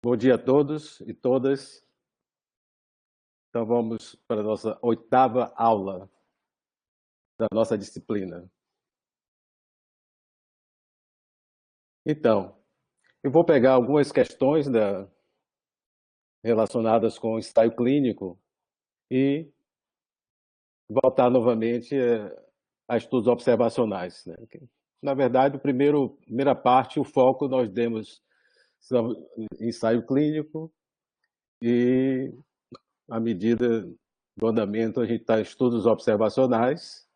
Bom dia a todos e todas. Então vamos para a nossa oitava aula da nossa disciplina. Então, eu vou pegar algumas questões relacionadas com o ensaio clínico e voltar novamente a estudos observacionais, né? Na verdade, primeira parte, o foco nós demos sobre ensaio clínico e, à medida do andamento, a gente está em estudos observacionais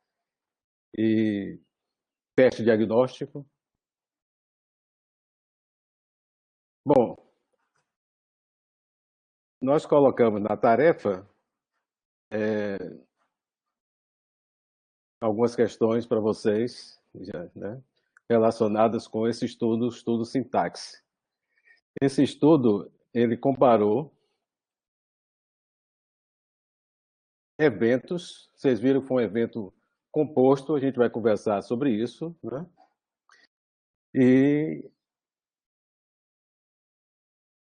e teste diagnóstico. Bom, nós colocamos na tarefa algumas questões para vocês, né, relacionadas com esse estudo sintaxe. Esse estudo, ele comparou eventos, vocês viram que foi um evento composto, a gente vai conversar sobre isso, né? E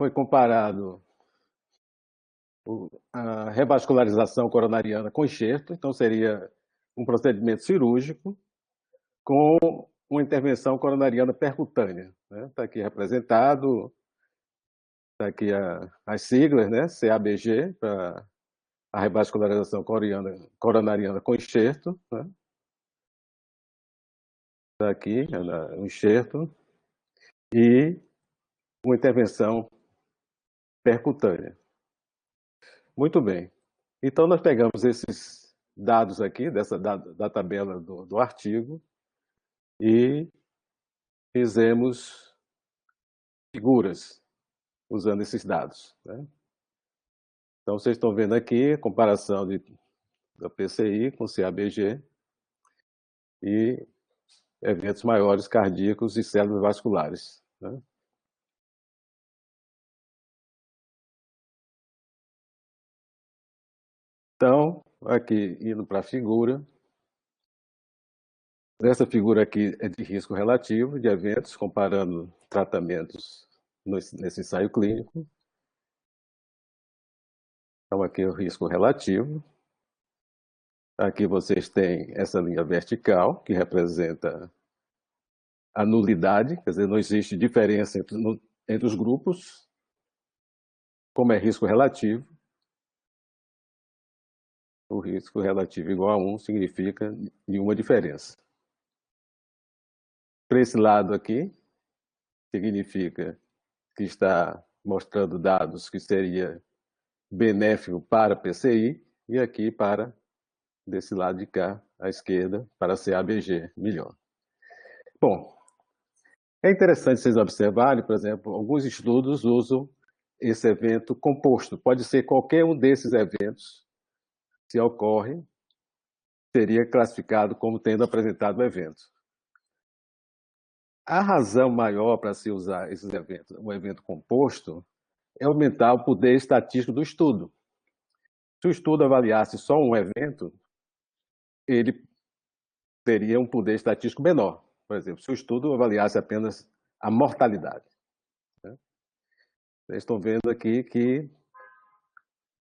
foi comparado a revascularização coronariana com enxerto, então seria um procedimento cirúrgico com uma intervenção coronariana percutânea. Está aqui representado, está aqui as siglas, né? CABG, para a revascularização coronariana com enxerto. Né? Está aqui o enxerto. E uma intervenção percutânea. Muito bem. Então, nós pegamos esses dados aqui, da tabela do artigo, e fizemos figuras usando esses dados. Né? Então, vocês estão vendo aqui a comparação da PCI com CABG e eventos maiores cardíacos e células vasculares. Né? Então, aqui, indo para a figura, essa figura aqui é de risco relativo de eventos, comparando tratamentos nesse ensaio clínico. Então, aqui é o risco relativo. Aqui vocês têm essa linha vertical, que representa a nulidade, quer dizer, não existe diferença entre os grupos, como é risco relativo. O risco relativo igual a 1 significa nenhuma diferença. Para esse lado aqui, significa que está mostrando dados que seria benéfico para a PCI, e aqui para, desse lado de cá, à esquerda, para a CABG, melhor. Bom, é interessante vocês observarem, por exemplo, alguns estudos usam esse evento composto. Pode ser qualquer um desses eventos, se ocorre, seria classificado como tendo apresentado o evento. A razão maior para se usar esses eventos, um evento composto, é aumentar o poder estatístico do estudo. Se o estudo avaliasse só um evento, ele teria um poder estatístico menor. Por exemplo, se o estudo avaliasse apenas a mortalidade. Né? Vocês estão vendo aqui que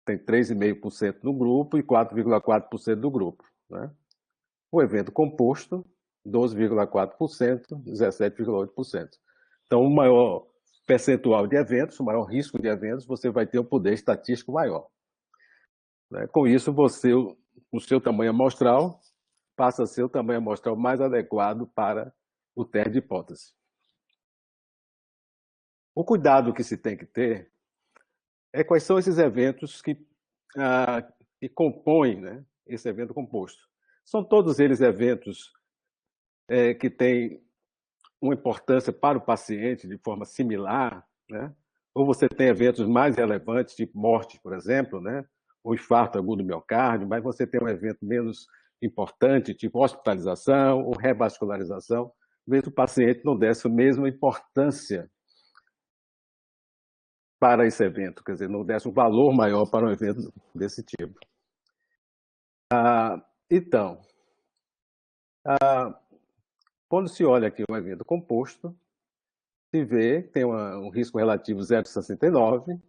tem 3,5% no grupo e 4,4% do grupo. Né? O evento composto, 12,4%, 17,8%. Então, o maior percentual de eventos, o maior risco de eventos, você vai ter um poder estatístico maior. Né? Com isso, o seu tamanho amostral passa a ser o tamanho amostral mais adequado para o teste de hipótese. O cuidado que se tem que ter é quais são esses eventos que compõem, né, esse evento composto. São todos eles eventos que têm uma importância para o paciente de forma similar, né? Ou você tem eventos mais relevantes, tipo morte, por exemplo, né? Ou infarto agudo do miocárdio, mas você tem um evento menos importante, tipo hospitalização ou revascularização, mesmo o paciente não desse a mesma importância para esse evento, quer dizer, não desse um valor maior para um evento desse tipo. Então, quando se olha aqui um evento composto, se vê que tem um risco relativo 0,69,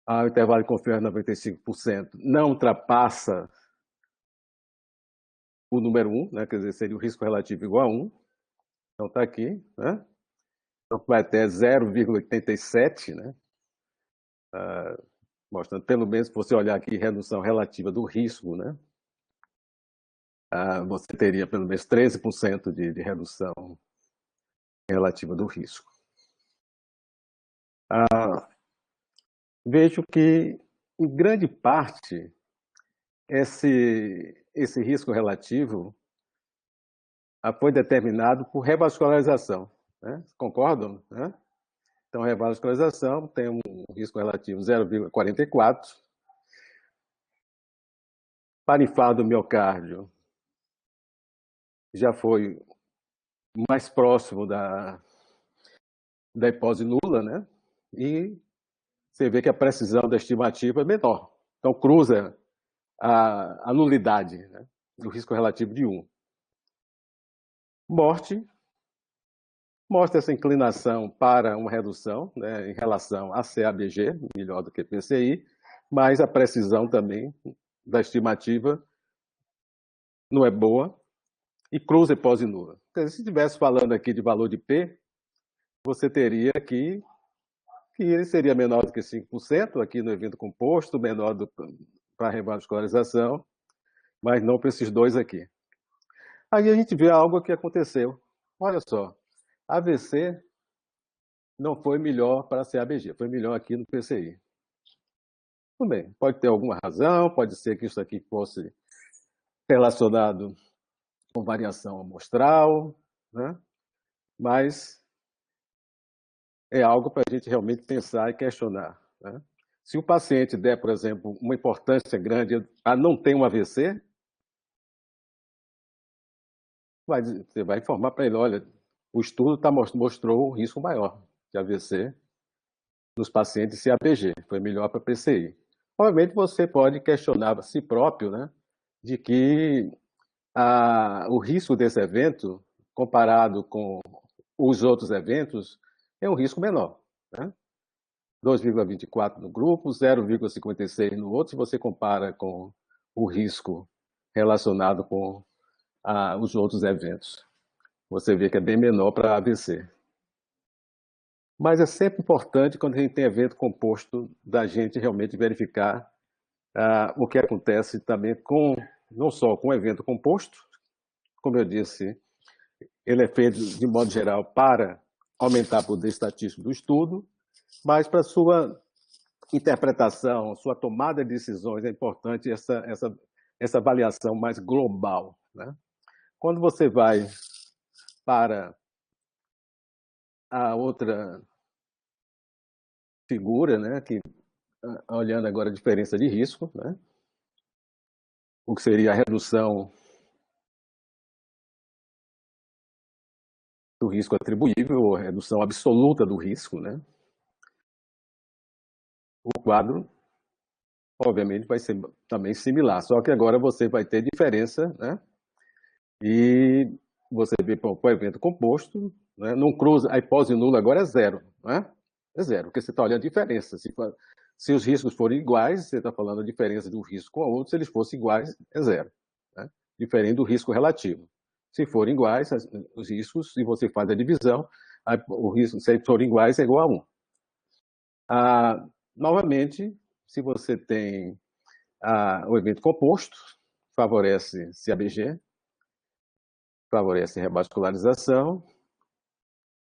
o intervalo de confiança 95%, não ultrapassa o número 1, né? Quer dizer, seria o risco relativo igual a 1. Então está aqui, né? Então vai até 0,87, né? Mostrando, pelo menos, se você olhar aqui, redução relativa do risco, né? Você teria pelo menos 13% de redução relativa do risco. Vejo que, em grande parte, esse risco relativo foi determinado por revascularização, né? Concordam? Né? Então, revascularização tem um risco relativo 0,44. Para infarto do miocárdio, já foi mais próximo da hipótese nula, né? E você vê que a precisão da estimativa é menor. Então, cruza a nulidade, né? Do risco relativo de 1. Morte mostra essa inclinação para uma redução, né, em relação a CABG, melhor do que PCI, mas a precisão também da estimativa não é boa, e cruza hipótese nula. Se estivesse falando aqui de valor de P, você teria aqui que ele seria menor do que 5%, aqui no evento composto, menor para a revascularização, mas não para esses dois aqui. Aí a gente vê algo que aconteceu. Olha só, AVC não foi melhor para a CABG, foi melhor aqui no PCI. Tudo bem, pode ter alguma razão, pode ser que isso aqui fosse relacionado com variação amostral, né? Mas é algo para a gente realmente pensar e questionar, né? Se o paciente der, por exemplo, uma importância grande a não ter um AVC, você vai informar para ele, olha, o estudo mostrou um risco maior de AVC nos pacientes CABG, foi melhor para PCI. Obviamente você pode questionar a si próprio, né, de que o risco desse evento, comparado com os outros eventos, é um risco menor, né? 2,24 no grupo, 0,56 no outro, se você compara com o risco relacionado com os outros eventos. Você vê que é bem menor para AVC. Mas é sempre importante, quando a gente tem evento composto, da gente realmente verificar o que acontece também não só com o evento composto, como eu disse, ele é feito, de modo geral, para aumentar o poder estatístico do estudo, mas para sua interpretação, sua tomada de decisões, é importante essa avaliação mais global, né? Quando você vai para a outra figura, né, que, olhando agora a diferença de risco, né, o que seria a redução do risco atribuível, ou redução absoluta do risco, né, o quadro, obviamente, vai ser também similar, só que agora você vai ter diferença, né, e você vê para o evento composto, né, não cruza, a hipótese nula agora é zero, né, é zero, porque você está olhando a diferença. Se os riscos forem iguais, você está falando a diferença de um risco com o outro, se eles fossem iguais, é zero, né, diferente do risco relativo. Se forem iguais, os riscos, se você faz a divisão, o risco, se forem iguais, é igual a 1. Novamente, se você tem o evento composto, favorece CABG, favorece revascularização,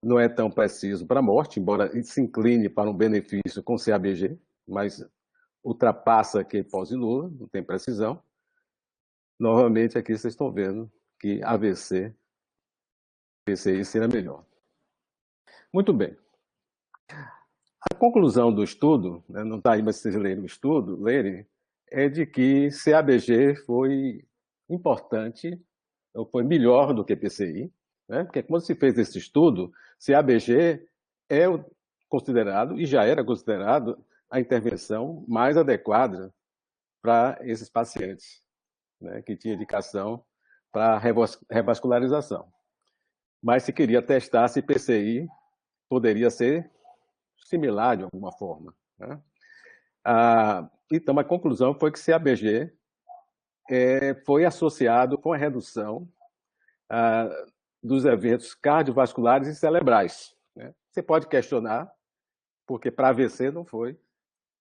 não é tão preciso para a morte, embora se incline para um benefício com CABG, mas ultrapassa aqui a hipótese nula, não tem precisão. Novamente, aqui vocês estão vendo que AVC, PCI será melhor. Muito bem. A conclusão do estudo, né, não está aí, mas vocês lerem o estudo, é de que CABG foi importante, ou foi melhor do que PCI, né? Porque quando se fez esse estudo, CABG é considerado, e já era considerado, a intervenção mais adequada para esses pacientes, né, que tinha indicação para revascularização. Mas se queria testar se PCI poderia ser similar de alguma forma, né? Então, a conclusão foi que CABG foi associado com a redução dos eventos cardiovasculares e cerebrais, né? Você pode questionar, porque para AVC não foi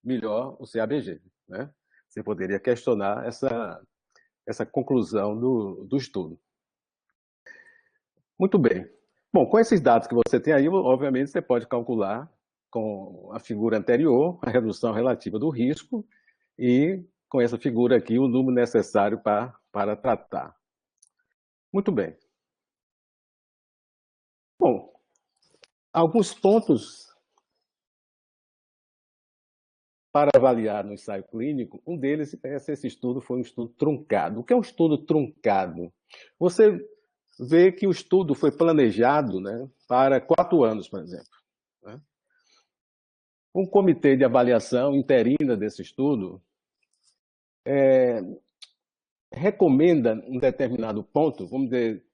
melhor o CABG, né? Você poderia questionar essa conclusão do estudo. Muito bem. Bom, com esses dados que você tem aí, obviamente você pode calcular com a figura anterior a redução relativa do risco e com essa figura aqui o número necessário para tratar. Muito bem. Bom, alguns pontos para avaliar no ensaio clínico, um deles é se esse estudo foi um estudo truncado. O que é um estudo truncado? Você vê que o estudo foi planejado, né, para 4 anos, por exemplo, né? Um comitê de avaliação interina desse estudo recomenda um determinado ponto, vamos dizer,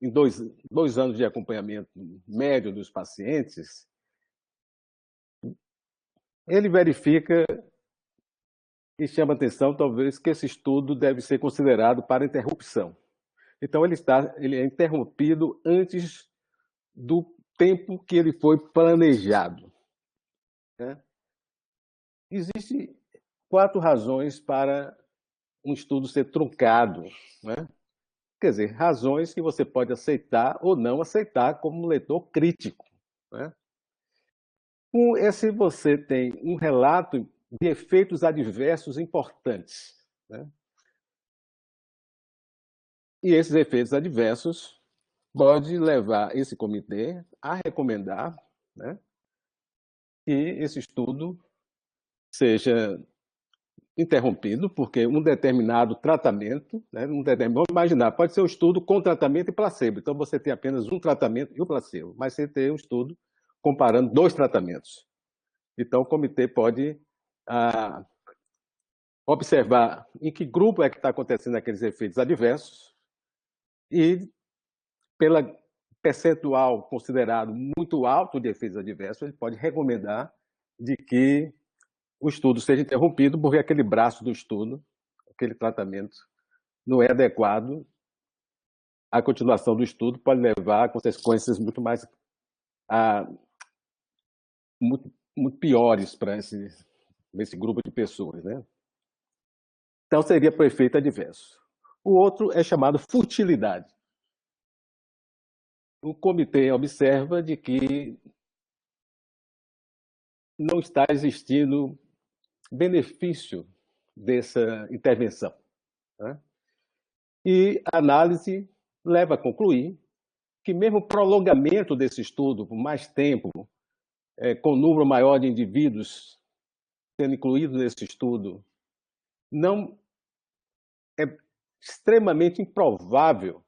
em dois anos de acompanhamento médio dos pacientes, ele verifica e chama atenção, talvez, que esse estudo deve ser considerado para interrupção. Então, ele é interrompido antes do tempo que ele foi planejado, né? Existem 4 razões para um estudo ser truncado, né? Quer dizer, razões que você pode aceitar ou não aceitar como leitor crítico, né? Se você tem um relato de efeitos adversos importantes, né? E esses efeitos adversos pode levar esse comitê a recomendar, né, que esse estudo seja interrompido, porque um determinado tratamento, né, vamos imaginar, pode ser um estudo com tratamento e placebo. Então, você tem apenas um tratamento e o placebo, mas você tem um estudo comparando 2 tratamentos. Então, o comitê pode observar em que grupo é que está acontecendo aqueles efeitos adversos e, pela percentual considerado muito alto de efeitos adversos, ele pode recomendar de que o estudo seja interrompido porque aquele braço do estudo, aquele tratamento, não é adequado. A continuação do estudo pode levar a consequências muito mais muito piores para esse grupo de pessoas, né? Então, seria por efeito adverso. O outro é chamado futilidade. O comitê observa de que não está existindo benefício dessa intervenção, né? E a análise leva a concluir que mesmo o prolongamento desse estudo por mais tempo, com um número maior de indivíduos sendo incluídos nesse estudo, não é extremamente improvável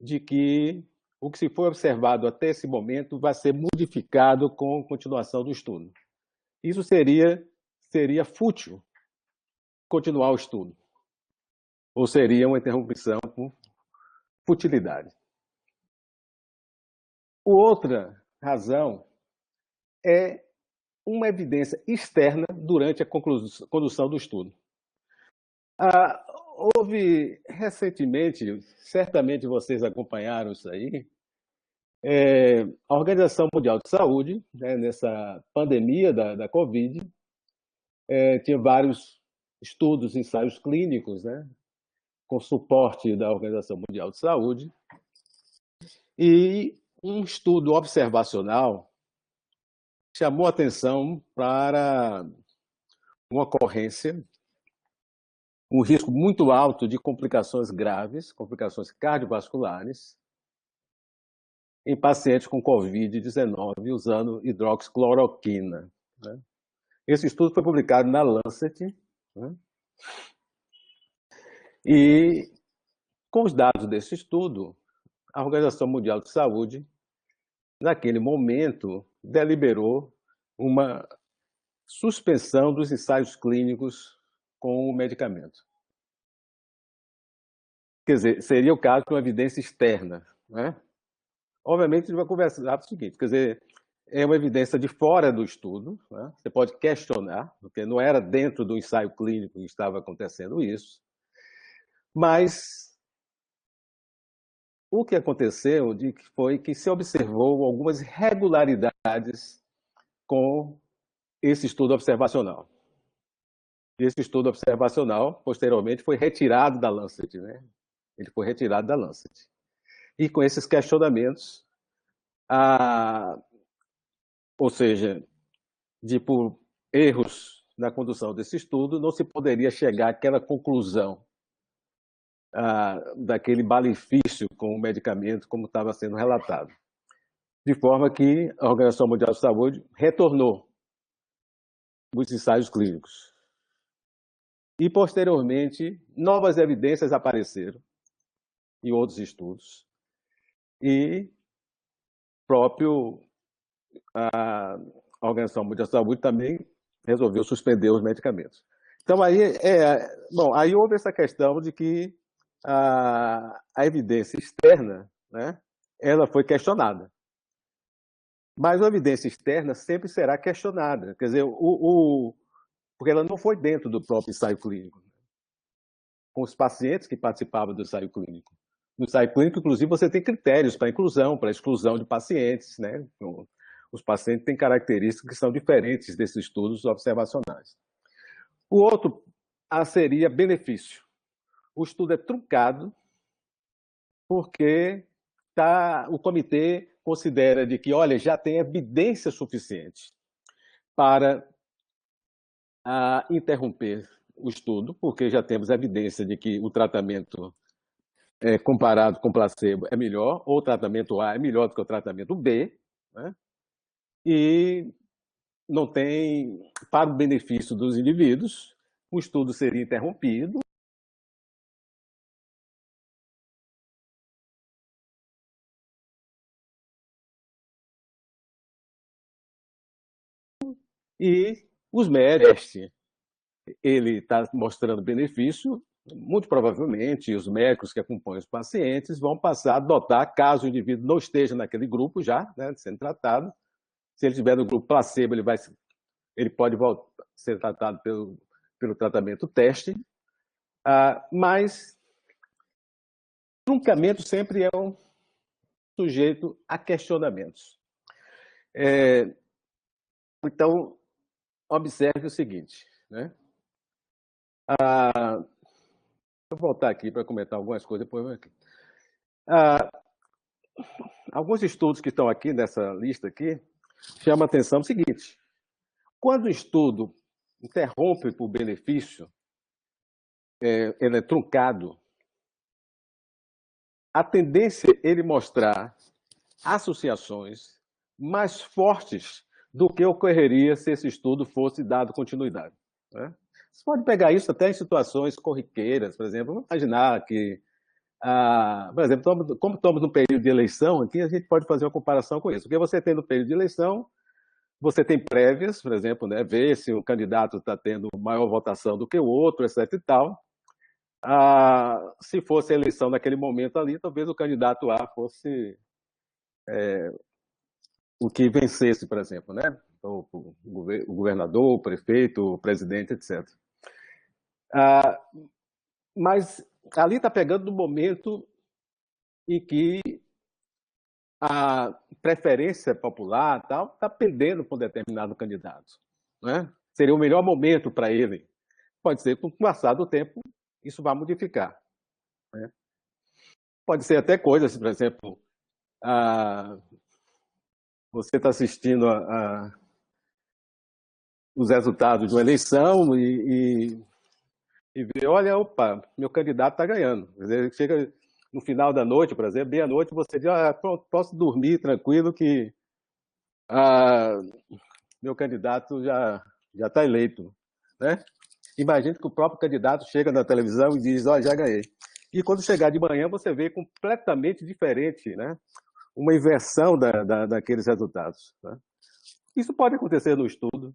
de que o que se foi observado até esse momento vai ser modificado com a continuação do estudo. Isso seria fútil continuar o estudo, ou seria uma interrupção por futilidade. Outra razão é uma evidência externa durante a condução do estudo. Houve recentemente, certamente vocês acompanharam isso aí, a Organização Mundial de Saúde, né, nessa pandemia da Covid, tinha vários estudos, ensaios clínicos, né, com suporte da Organização Mundial de Saúde, e um estudo observacional chamou atenção para uma ocorrência, um risco muito alto de complicações graves, complicações cardiovasculares, em pacientes com Covid-19 usando hidroxicloroquina, né? Esse estudo foi publicado na Lancet, né? E, com os dados desse estudo, a Organização Mundial de Saúde, naquele momento, deliberou uma suspensão dos ensaios clínicos com o medicamento. Quer dizer, seria o caso de uma evidência externa, né? Obviamente, a gente vai conversar do seguinte, quer dizer, é uma evidência de fora do estudo, né? Você pode questionar, porque não era dentro do ensaio clínico que estava acontecendo isso, mas o que aconteceu foi que se observou algumas irregularidades com esse estudo observacional. Esse estudo observacional, posteriormente, foi retirado da Lancet, né? Ele foi retirado da Lancet. E com esses questionamentos, ou seja, por erros na condução desse estudo, não se poderia chegar àquela conclusão daquele malefício com o medicamento, como estava sendo relatado. De forma que a Organização Mundial de Saúde retornou os ensaios clínicos. E, posteriormente, novas evidências apareceram em outros estudos. E a Organização Mundial de Saúde também resolveu suspender os medicamentos. Então, aí houve essa questão de que a evidência externa, né, ela foi questionada. Mas a evidência externa sempre será questionada. Quer dizer, porque ela não foi dentro do próprio ensaio clínico. Com os pacientes que participavam do ensaio clínico. No ensaio clínico, inclusive, você tem critérios para inclusão, para exclusão de pacientes, né? Os pacientes têm características que são diferentes desses estudos observacionais. O outro seria benefício. O estudo é truncado porque o comitê considera de que, olha, já tem evidência suficiente para interromper o estudo, porque já temos evidência de que o tratamento comparado com placebo é melhor, ou o tratamento A é melhor do que o tratamento B, né? E não tem, para o benefício dos indivíduos, o estudo seria interrompido. E os médicos, ele está mostrando benefício, muito provavelmente os médicos que acompanham os pacientes vão passar a adotar, caso o indivíduo não esteja naquele grupo já, né, sendo tratado. Se ele estiver no grupo placebo, ele pode ser tratado pelo tratamento teste, mas truncamento sempre é um sujeito a questionamentos. Então, observe o seguinte, né? Vou voltar aqui para comentar algumas coisas, depois aqui. Alguns estudos que estão aqui nessa lista aqui chamam a atenção o seguinte: quando o estudo interrompe por benefício, ele é truncado, a tendência é ele mostrar associações mais fortes do que ocorreria se esse estudo fosse dado continuidade, né? Você pode pegar isso até em situações corriqueiras, por exemplo, vamos imaginar que, por exemplo, como estamos no período de eleição, aqui a gente pode fazer uma comparação com isso. O que você tem no período de eleição, você tem prévias, por exemplo, né, ver se o candidato está tendo maior votação do que o outro, etc. e tal. Se fosse a eleição naquele momento ali, talvez o candidato A fosse o que vencesse, por exemplo, né? O governador, o prefeito, o presidente, etc. Mas ali está pegando no momento em que a preferência popular está pendendo por um determinado candidato, né? Seria o melhor momento para ele. Pode ser que, com o passar do tempo, isso vai modificar, né? Pode ser até coisas, por exemplo, você está assistindo os resultados de uma eleição e vê, olha, opa, meu candidato está ganhando. Quer dizer, chega no final da noite, por exemplo, meia-noite, você diz, pronto, posso dormir tranquilo que meu candidato já está eleito, né? Imagine que o próprio candidato chega na televisão e diz, olha, já ganhei. E quando chegar de manhã, você vê completamente diferente, né? Uma inversão daqueles resultados, né? Isso pode acontecer no estudo,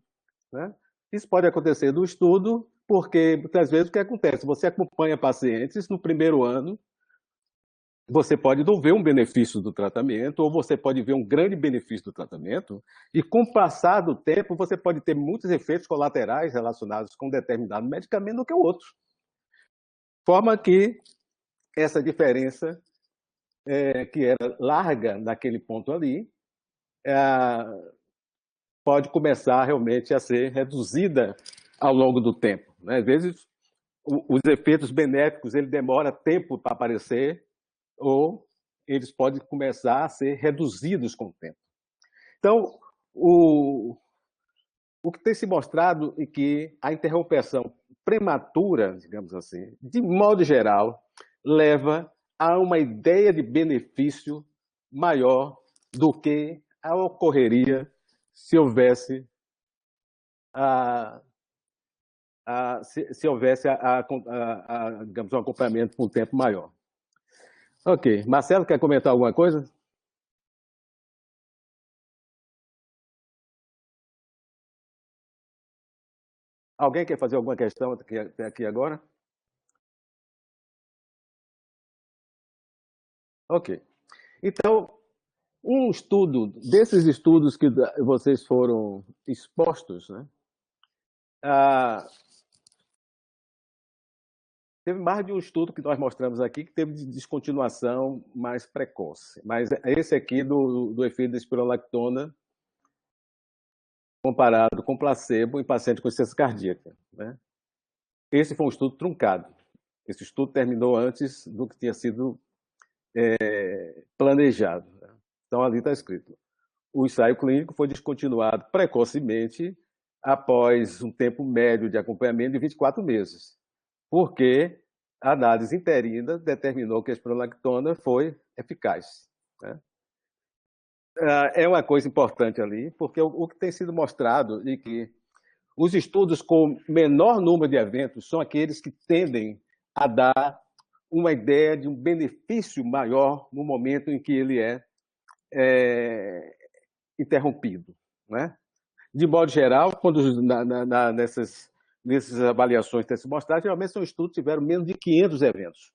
né? Isso pode acontecer no estudo porque, muitas vezes, o que acontece? Você acompanha pacientes no primeiro ano você pode não ver um benefício do tratamento, ou você pode ver um grande benefício do tratamento, e com o passar do tempo, você pode ter muitos efeitos colaterais relacionados com um determinado medicamento do que o outro. Forma que essa diferença, que era larga naquele ponto ali, pode começar realmente a ser reduzida ao longo do tempo, né? Às vezes, os efeitos benéficos ele demora tempo para aparecer, ou eles podem começar a ser reduzidos com o tempo. Então, o que tem se mostrado é que a interrupção prematura, digamos assim, de modo geral, leva a uma ideia de benefício maior do que ocorreria se houvesse se houvesse digamos, um acompanhamento por um tempo maior. Ok. Marcelo, quer comentar alguma coisa? Alguém quer fazer alguma questão aqui agora? Ok. Então, um estudo, desses estudos que vocês foram expostos, né? Ah, teve mais de um estudo que nós mostramos aqui que teve descontinuação mais precoce. Mas esse aqui do efeito da espirolactona comparado com placebo em paciente com insuficiência cardíaca, né? Esse foi um estudo truncado. Esse estudo terminou antes do que tinha sido planejado, né? Então, ali está escrito: o ensaio clínico foi descontinuado precocemente após um tempo médio de acompanhamento de 24 meses, porque a análise interina determinou que a espronolactona foi eficaz, né? É uma coisa importante ali, porque o que tem sido mostrado é que os estudos com menor número de eventos são aqueles que tendem a dar uma ideia de um benefício maior no momento em que ele é interrompido, né? De modo geral, quando nessas avaliações têm se mostrado, geralmente são estudos que tiveram menos de 500 eventos,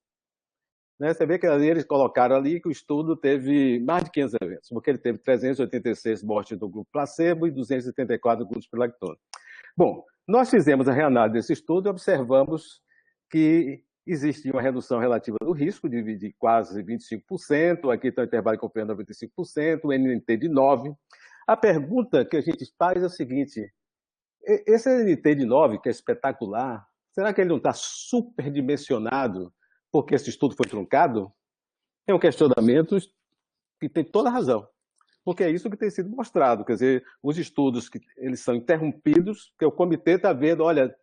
né? Você vê que eles colocaram ali que o estudo teve mais de 500 eventos, porque ele teve 386 mortes do grupo placebo e 274 do grupo espirulactona. Bom, nós fizemos a reanálise desse estudo e observamos que existia uma redução relativa do risco de quase 25%, aqui está o intervalo de confiança de 95%, o NNT de 9%. A pergunta que a gente faz é a seguinte: esse NNT de 9, que é espetacular, será que ele não está superdimensionado porque esse estudo foi truncado? É um questionamento que tem toda a razão, porque é isso que tem sido mostrado. Quer dizer, os estudos que eles são interrompidos, porque o comitê está vendo, olha,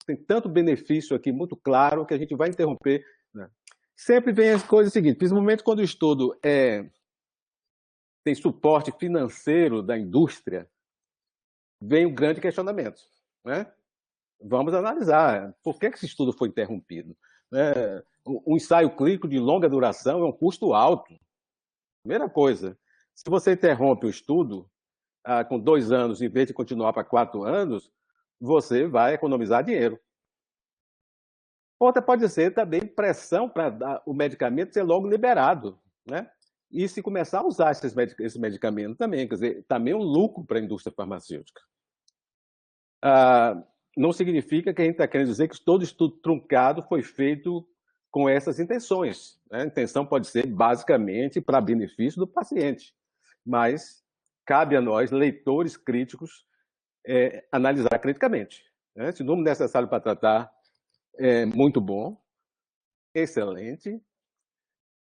tem tanto benefício aqui muito claro que a gente vai interromper, né? Sempre vem as coisas seguintes, principalmente quando o estudo tem suporte financeiro da indústria, vem um grande questionamento, né? Vamos analisar por que esse estudo foi interrompido, né? Um ensaio clínico de longa duração é um custo alto. Primeira coisa, se você interrompe o estudo com 2 anos, em vez de continuar para 4 anos, você vai economizar dinheiro. Outra pode ser também pressão para o medicamento ser logo liberado, né? E se começar a usar esse medicamento também, quer dizer, também é um lucro para a indústria farmacêutica. Não significa que a gente está querendo dizer que todo estudo truncado foi feito com essas intenções, né? A intenção pode ser basicamente para benefício do paciente, mas cabe a nós, leitores críticos, analisar criticamente, né? Se o número necessário para tratar é muito bom, excelente,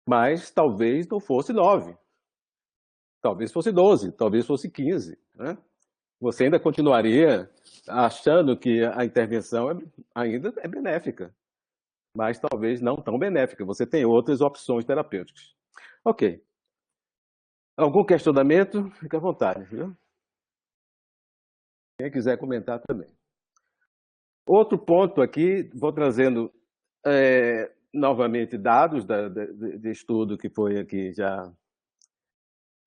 mas talvez não fosse 9, talvez fosse 12, talvez fosse 15, né? Você ainda continuaria achando que a intervenção ainda é benéfica, mas talvez não tão benéfica. Você tem outras opções terapêuticas. Ok. Algum questionamento? Fique à vontade, viu? Quem quiser comentar também. Outro ponto aqui, vou trazendo novamente dados de estudo que foi aqui já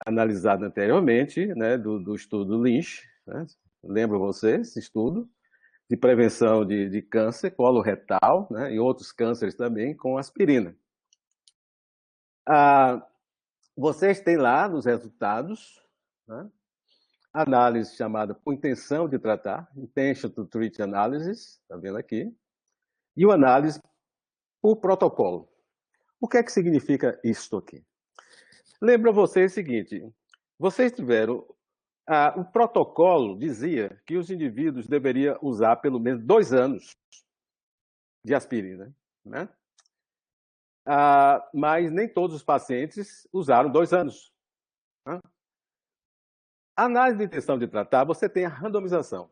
analisado anteriormente, né, do estudo Lynch, né? Lembram vocês esse estudo? De prevenção de câncer coloretal, né, e outros cânceres também, com aspirina. Vocês têm lá nos resultados, né, análise chamada por intenção de tratar, intention to treat analysis, está vendo aqui, e o análise por protocolo. O que é que significa isto aqui? Lembra vocês o seguinte, vocês tiveram, o protocolo dizia que os indivíduos deveriam usar pelo menos 2 anos de aspirina, né? Mas nem todos os pacientes usaram 2 anos. Né? A análise de intenção de tratar, você tem a randomização.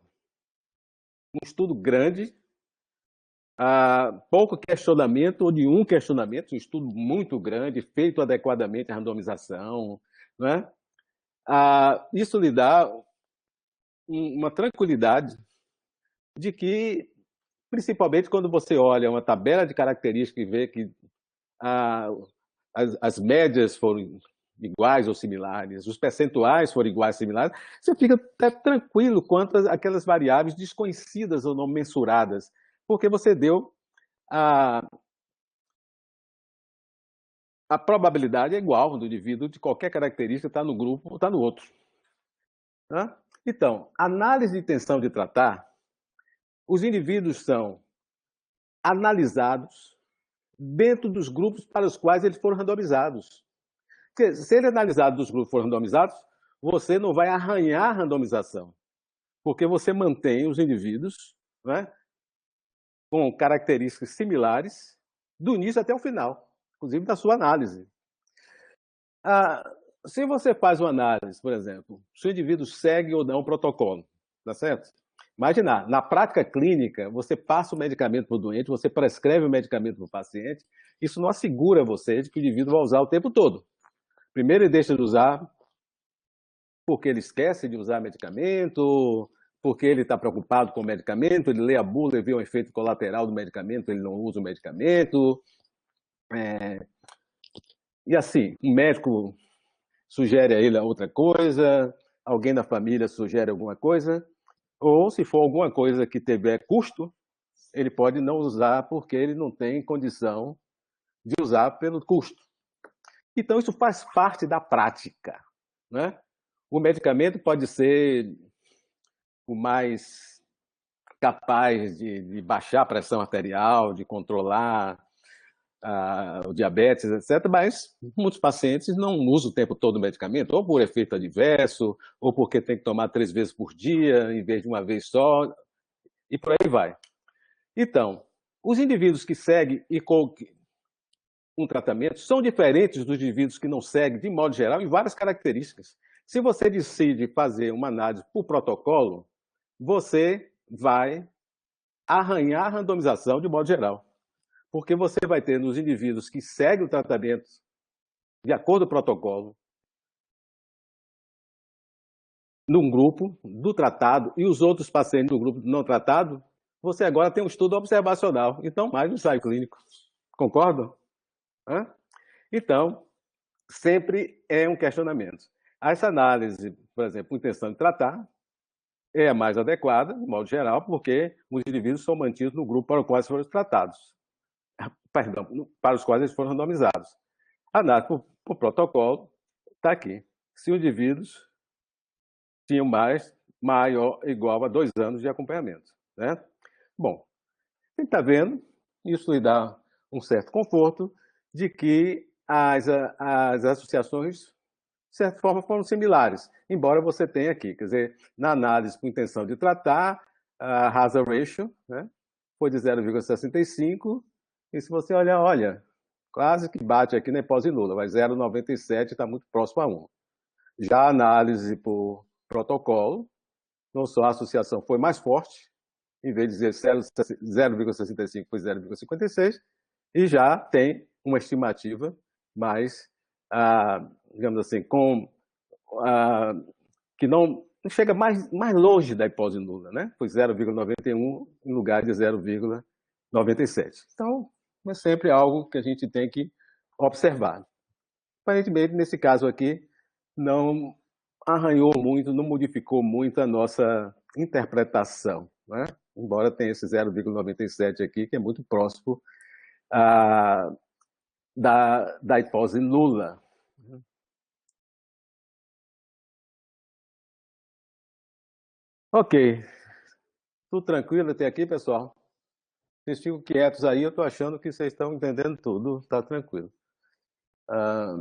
Um estudo grande, pouco questionamento ou nenhum questionamento, um estudo muito grande, feito adequadamente a randomização. Né? Isso lhe dá uma tranquilidade de que, principalmente quando você olha uma tabela de características e vê que as médias foram iguais ou similares, os percentuais foram iguais ou similares, você fica até tranquilo quanto àquelas variáveis desconhecidas ou não mensuradas, porque você deu a probabilidade é igual do indivíduo de qualquer característica estar no grupo ou estar no outro. Né? Então, análise de intenção de tratar, os indivíduos são analisados dentro dos grupos para os quais eles foram randomizados. Porque se ele é analisado dos grupos foram randomizados, você não vai arranhar a randomização, porque você mantém os indivíduos, né, com características similares do início até o final, inclusive da sua análise. Se você faz uma análise, por exemplo, se o indivíduo segue ou não o protocolo, tá certo? Imagina, na prática clínica, você passa o medicamento para o doente, você prescreve o medicamento para o paciente, isso não assegura você de que o indivíduo vai usar o tempo todo. Primeiro ele deixa de usar porque ele esquece de usar medicamento, porque ele está preocupado com o medicamento, ele lê a bula e vê um efeito colateral do medicamento, ele não usa o medicamento. E assim, o médico sugere a ele outra coisa, alguém da família sugere alguma coisa, ou se for alguma coisa que tiver custo, ele pode não usar porque ele não tem condição de usar pelo custo. Então, isso faz parte da prática. Né? O medicamento pode ser o mais capaz de baixar a pressão arterial, de controlar o diabetes, etc., mas muitos pacientes não usam o tempo todo o medicamento, ou por efeito adverso, ou porque tem que tomar 3 vezes por dia, em vez de uma vez só, e por aí vai. Então, os indivíduos que seguem um tratamento são diferentes dos indivíduos que não seguem, de modo geral, em várias características. Se você decide fazer uma análise por protocolo, você vai arranhar a randomização de modo geral. Porque você vai ter nos indivíduos que seguem o tratamento de acordo com o protocolo, num grupo do tratado, e os outros pacientes do grupo não tratado, você agora tem um estudo observacional, então mais um ensaio clínico. Concordam? Então, sempre é um questionamento. Essa análise, por exemplo, com intenção de tratar, é a mais adequada, de modo geral, porque os indivíduos são mantidos no grupo para o qual eles foram tratados. Perdão, para os quais eles foram randomizados. A análise por protocolo está aqui. Se os indivíduos tinham maior ou igual a 2 anos de acompanhamento. Né? Bom, você está vendo, isso lhe dá um certo conforto de que as associações, de certa forma, foram similares, embora você tenha aqui, quer dizer, na análise com intenção de tratar, a hazard ratio, né, foi de 0,65, e se você olha, quase que bate aqui na hipótese nula, mas 0,97 está muito próximo a 1. Já a análise por protocolo, não só a associação foi mais forte, em vez de dizer 0,65 foi 0,56, e já tem uma estimativa mais, digamos assim, que não chega mais longe da hipótese nula, né? Foi 0,91 em lugar de 0,97. Então, é sempre algo que a gente tem que observar. Aparentemente, nesse caso aqui, não arranhou muito, não modificou muito a nossa interpretação, né? Embora tenha esse 0,97 aqui, que é muito próximo da hipótese nula. Ok, tudo tranquilo até aqui, pessoal? Vocês ficam quietos aí, eu estou achando que vocês estão entendendo tudo, está tranquilo. Ah,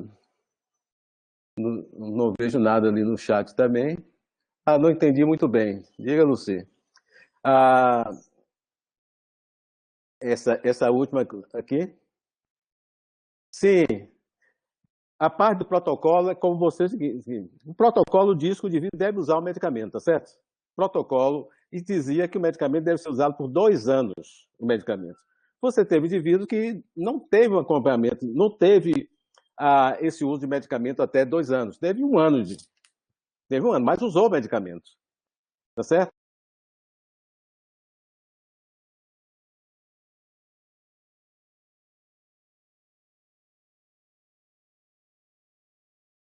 não vejo nada ali no chat também. Ah, não entendi muito bem. Diga, Luci. Ah, essa última aqui? Sim, a parte do protocolo é como você... O protocolo diz que o indivíduo deve usar o medicamento, tá certo? O protocolo e dizia que o medicamento deve ser usado por 2 anos, o medicamento. Você teve indivíduo que não teve um acompanhamento, não teve esse uso de medicamento até 2 anos. Teve um ano, mas usou o medicamento, tá certo?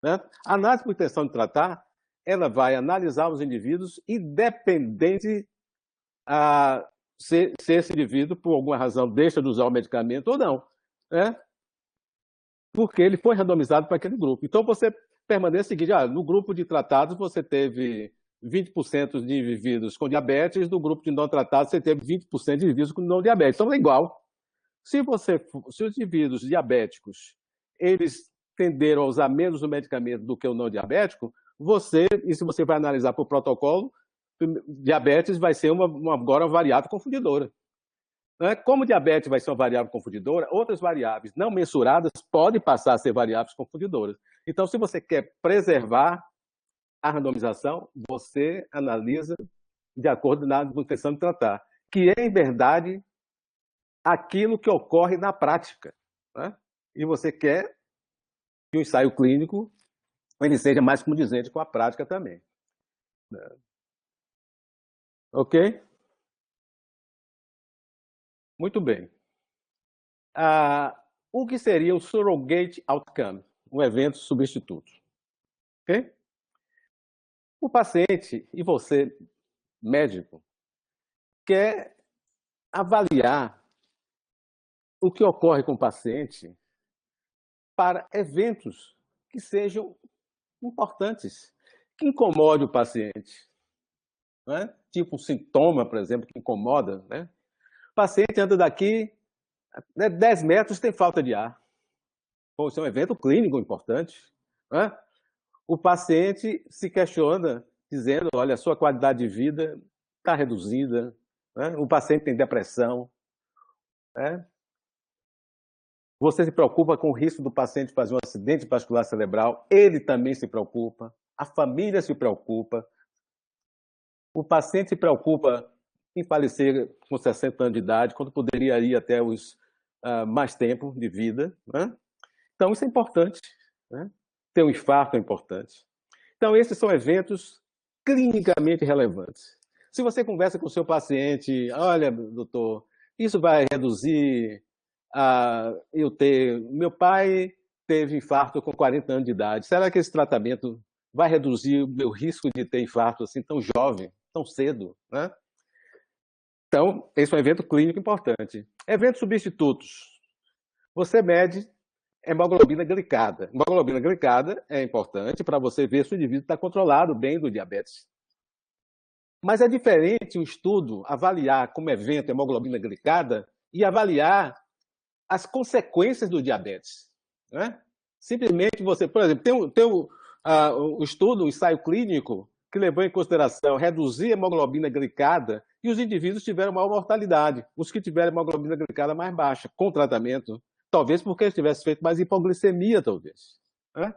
Né? A análise por intenção de tratar, ela vai analisar os indivíduos independente se esse indivíduo, por alguma razão, deixa de usar o medicamento ou não, né? Porque ele foi randomizado para aquele grupo. Então, você permanece o seguinte, no grupo de tratados você teve 20% de indivíduos com diabetes, no grupo de não tratados você teve 20% de indivíduos com não diabetes. Então, é igual. Se os indivíduos diabéticos, eles tenderam a usar menos o medicamento do que o não diabético, e se você vai analisar por protocolo, diabetes vai ser agora uma variável confundidora. Como diabetes vai ser uma variável confundidora, outras variáveis não mensuradas podem passar a ser variáveis confundidoras. Então, se você quer preservar a randomização, você analisa de acordo com a intenção de tratar, que é, em verdade, aquilo que ocorre na prática. Né? E você quer que o ensaio clínico ele seja mais condizente com a prática também. Ok? Muito bem. O que seria o surrogate outcome, um evento substituto? Ok? O paciente e você, médico, quer avaliar o que ocorre com o paciente para eventos que sejam importantes, que incomodem o paciente. Né? Tipo um sintoma, por exemplo, que incomoda. Né? O paciente anda daqui 10 metros, tem falta de ar. Bom, isso é um evento clínico importante. Né? O paciente se questiona, dizendo, olha, a sua qualidade de vida está reduzida, né? O paciente tem depressão. Né? Você se preocupa com o risco do paciente fazer um acidente vascular cerebral, ele também se preocupa, a família se preocupa, o paciente se preocupa em falecer com 60 anos de idade, quando poderia ir até os mais tempo de vida. Né? Então, isso é importante. Né? Ter um infarto é importante. Então, esses são eventos clinicamente relevantes. Se você conversa com o seu paciente, olha, doutor, isso vai reduzir eu ter... Meu pai teve infarto com 40 anos de idade. Será que esse tratamento vai reduzir o meu risco de ter infarto assim tão jovem, tão cedo? Né? Então, esse é um evento clínico importante. Eventos substitutos. Você mede hemoglobina glicada. Hemoglobina glicada é importante para você ver se o indivíduo está controlado bem do diabetes. Mas é diferente o estudo avaliar como evento hemoglobina glicada e avaliar as consequências do diabetes. Né? Simplesmente você, por exemplo, tem o estudo, o ensaio clínico, que levou em consideração reduzir a hemoglobina glicada e os indivíduos tiveram maior mortalidade. Os que tiveram hemoglobina glicada mais baixa, com tratamento, talvez porque eles tivessem feito mais hipoglicemia, talvez. Né?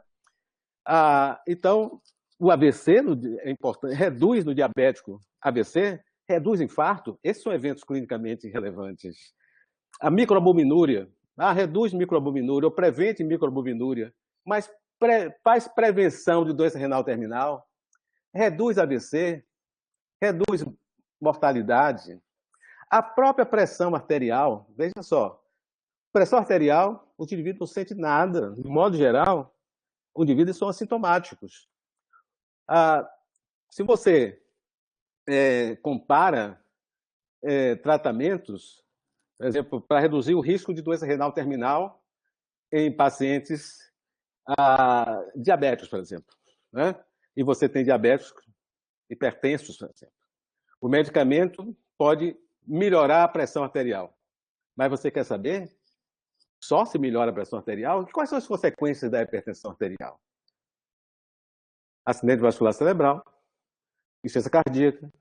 Então, o AVC é importante, reduz no diabético AVC, reduz infarto, esses são eventos clinicamente relevantes. A microalbuminúria, reduz microalbuminúria ou prevente microalbuminúria, mas faz prevenção de doença renal terminal, reduz AVC, reduz mortalidade. A própria pressão arterial, veja só, pressão arterial, o indivíduo não sente nada, de modo geral, os indivíduos são assintomáticos. Se você compara tratamentos, por exemplo, para reduzir o risco de doença renal terminal, em pacientes diabéticos, por exemplo, né? E você tem diabéticos hipertensos, por exemplo. O medicamento pode melhorar a pressão arterial, mas você quer saber só se melhora a pressão arterial? Quais são as consequências da hipertensão arterial? Acidente vascular cerebral, insuficiência cardíaca,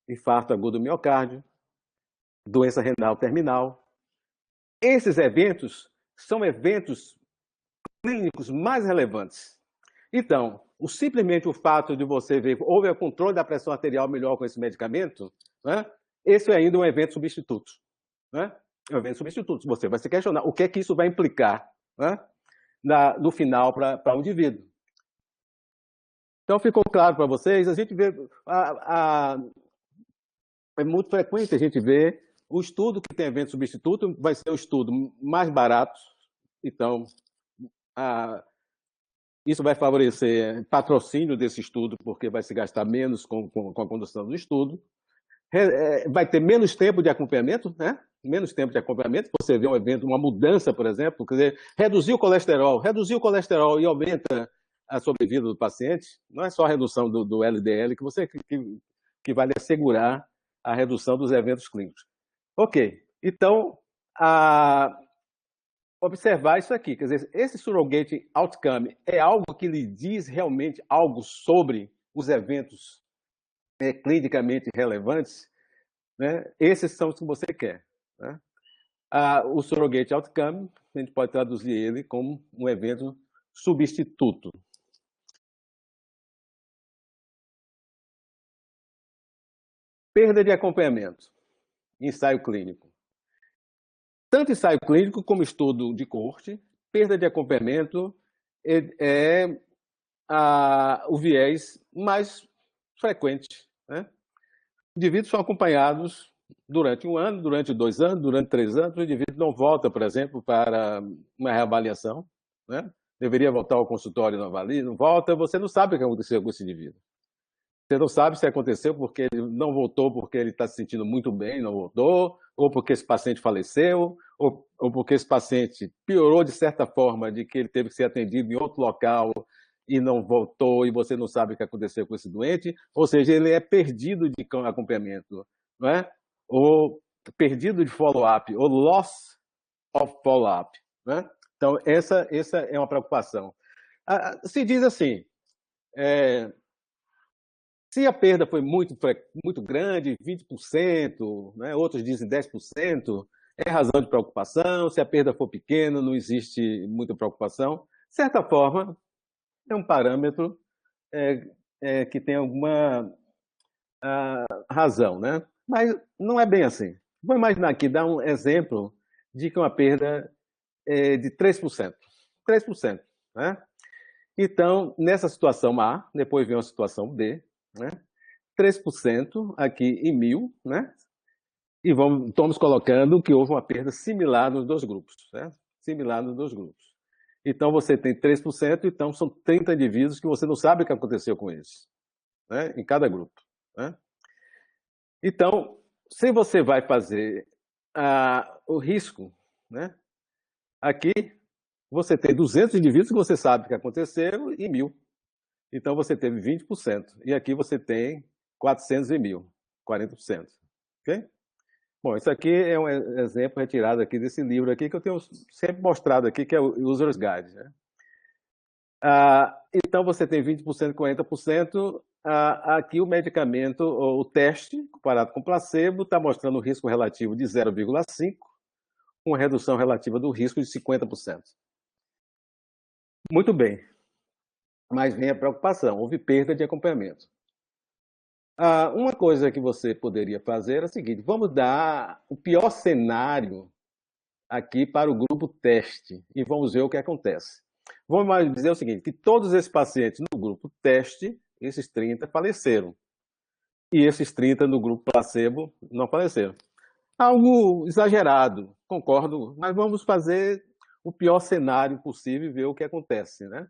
infarto agudo do miocárdio, doença renal terminal. Esses eventos são eventos clínicos mais relevantes. Então, simplesmente o fato de você ver houve o controle da pressão arterial melhor com esse medicamento, né? Esse é ainda um evento substituto. Né? É um evento substituto. Você vai se questionar o que é que isso vai implicar, né? No final para o indivíduo. Então, ficou claro para vocês? A gente vê... é muito frequente a gente ver o estudo que tem evento substituto vai ser o estudo mais barato. Então, isso vai favorecer patrocínio desse estudo, porque vai se gastar menos com a condução do estudo. Vai ter menos tempo de acompanhamento, né? Menos tempo de acompanhamento. Você vê um evento, uma mudança, por exemplo, quer dizer, reduzir o colesterol e aumenta a sobrevida do paciente. Não é só a redução do LDL que vai lhe assegurar a redução dos eventos clínicos. Ok, então, observar isso aqui, quer dizer, esse surrogate outcome é algo que lhe diz realmente algo sobre os eventos clinicamente relevantes, né? Esses são os que você quer. Né? O surrogate outcome, a gente pode traduzir ele como um evento substituto. Perda de acompanhamento, ensaio clínico. Tanto ensaio clínico como estudo de coorte, perda de acompanhamento é o viés mais frequente. Né? Indivíduos são acompanhados durante 1 ano, durante 2 anos, durante 3 anos. O indivíduo não volta, por exemplo, para uma reavaliação. Né? Deveria voltar ao consultório e não avalia, não volta. Você não sabe o que aconteceu com esse indivíduo. Você não sabe se aconteceu porque ele não voltou porque ele está se sentindo muito bem, não voltou, ou porque esse paciente faleceu, ou porque esse paciente piorou de certa forma, de que ele teve que ser atendido em outro local e não voltou, e você não sabe o que aconteceu com esse doente. Ou seja, ele é perdido de acompanhamento, não é? Ou perdido de follow-up, ou loss of follow-up. Né? Então, essa é uma preocupação. Se diz assim, se a perda foi muito grande, 20%, né, outros dizem 10%, é razão de preocupação. Se a perda for pequena, não existe muita preocupação. De certa forma, é um parâmetro que tem alguma razão, né? Mas não é bem assim. Vou imaginar aqui, dar um exemplo de que uma perda é de 3%. 3%, né? Então, nessa situação A, depois vem a situação B, né? 3% aqui em 1.000, né? E estamos colocando que houve uma perda similar nos dois grupos, né? Similar nos dois grupos. Então, você tem 3%, então são 30 indivíduos que você não sabe o que aconteceu com eles, né? Em cada grupo. Né? Então, se você vai fazer o risco, né? Aqui você tem 200 indivíduos que você sabe o que aconteceu e 1.000. Então, você teve 20%. E aqui você tem 400 e 1.000, 40%. Ok? Bom, isso aqui é um exemplo retirado aqui desse livro aqui que eu tenho sempre mostrado aqui, que é o User's Guide. Né? Então, você tem 20%, 40%. Aqui o medicamento, o teste, comparado com placebo, está mostrando um risco relativo de 0,5, com redução relativa do risco de 50%. Muito bem. Mas vem a preocupação, houve perda de acompanhamento. Uma coisa que você poderia fazer é a seguinte, vamos dar o pior cenário aqui para o grupo teste e vamos ver o que acontece. Vamos dizer o seguinte, que todos esses pacientes no grupo teste, esses 30 faleceram. E esses 30 no grupo placebo não faleceram. Algo exagerado, concordo, mas vamos fazer o pior cenário possível e ver o que acontece, né?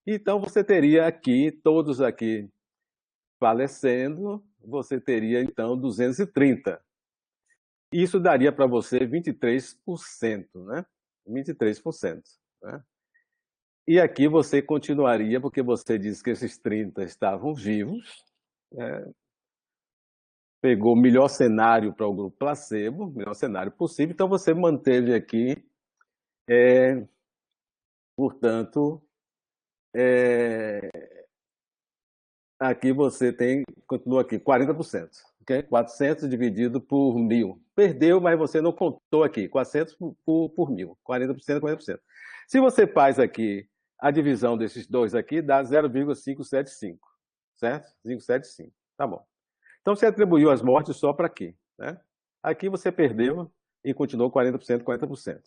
Então, você teria aqui, todos aqui falecendo, você teria, então, 230. Isso daria para você 23%, né? 23%. Né? E aqui você continuaria, porque você disse que esses 30 estavam vivos, né? Pegou o melhor cenário para o grupo placebo, o melhor cenário possível, então você manteve aqui, portanto, aqui você tem, continua aqui, 40%. Okay? 400 dividido por 1.000. Perdeu, mas você não contou aqui. 400 por 1.000. 40%, 40%. Se você faz aqui a divisão desses dois aqui, dá 0,575. Certo? 575. Tá bom. Então você atribuiu as mortes só para aqui. Né? Aqui você perdeu e continuou 40%, 40%.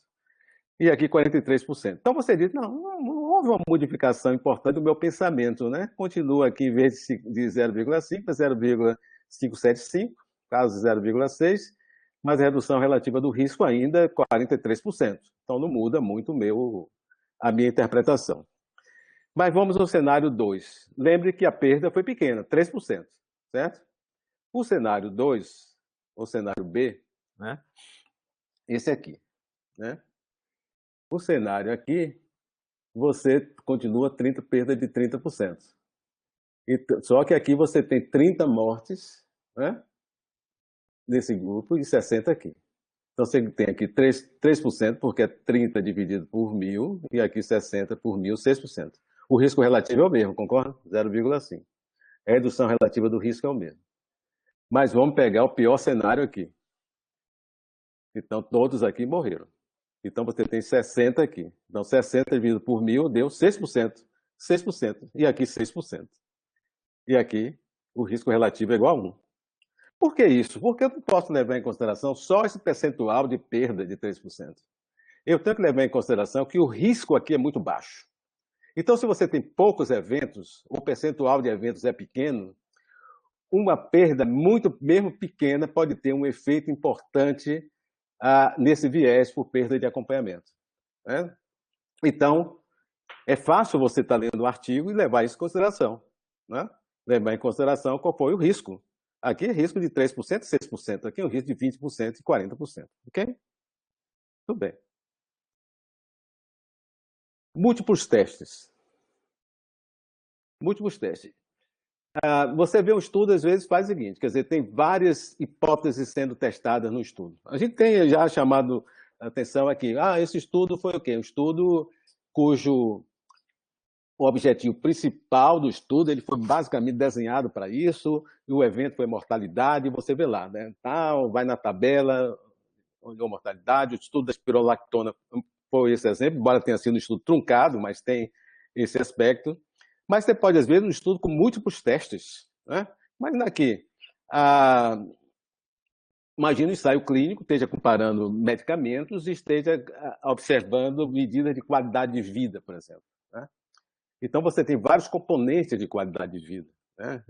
E aqui 43%. Então você diz, não houve uma modificação importante do meu pensamento, né? Continua aqui, em vez de 0,5 para 0,575, caso 0,6, mas a redução relativa do risco ainda é 43%. Então não muda muito a minha interpretação. Mas vamos ao cenário 2. Lembre que a perda foi pequena, 3%, certo? O cenário 2, o cenário B, né? Esse aqui, né? O cenário aqui, você continua perda de 30%. Só que aqui você tem 30 mortes, né, nesse grupo e 60 aqui. Então você tem aqui 3%, porque é 30 dividido por 1.000, e aqui 60 por 1.000, 6%. O risco relativo é o mesmo, concorda? 0,5. A redução relativa do risco é o mesmo. Mas vamos pegar o pior cenário aqui. Então todos aqui morreram. Então você tem 60 aqui. Então 60 dividido por 1.000 deu 6%. 6%. E aqui 6%. E aqui o risco relativo é igual a 1. Por que isso? Porque eu não posso levar em consideração só esse percentual de perda de 3%. Eu tenho que levar em consideração que o risco aqui é muito baixo. Então, se você tem poucos eventos, o percentual de eventos é pequeno, uma perda muito, mesmo pequena, pode ter um efeito importante nesse viés por perda de acompanhamento. Né? Então, é fácil você estar lendo o artigo e levar isso em consideração. Né? Levar em consideração qual foi o risco. Aqui é risco de 3% e 6%. Aqui é um risco de 20% e 40%. Ok? Tudo bem. Múltiplos testes. Múltiplos testes. Você vê um estudo, às vezes, faz o seguinte, quer dizer, tem várias hipóteses sendo testadas no estudo. A gente tem já chamado a atenção aqui, esse estudo foi o quê? Um estudo cujo o objetivo principal do estudo, ele foi basicamente desenhado para isso, e o evento foi mortalidade, você vê lá, né? Vai na tabela, olhou mortalidade, o estudo da espirolactona foi esse exemplo, embora tenha sido um estudo truncado, mas tem esse aspecto. Mas você pode, às vezes, um estudo com múltiplos testes. Né? Imagina aqui, imagina um ensaio clínico, esteja comparando medicamentos e esteja observando medidas de qualidade de vida, por exemplo. Né? Então, você tem vários componentes de qualidade de vida. Né?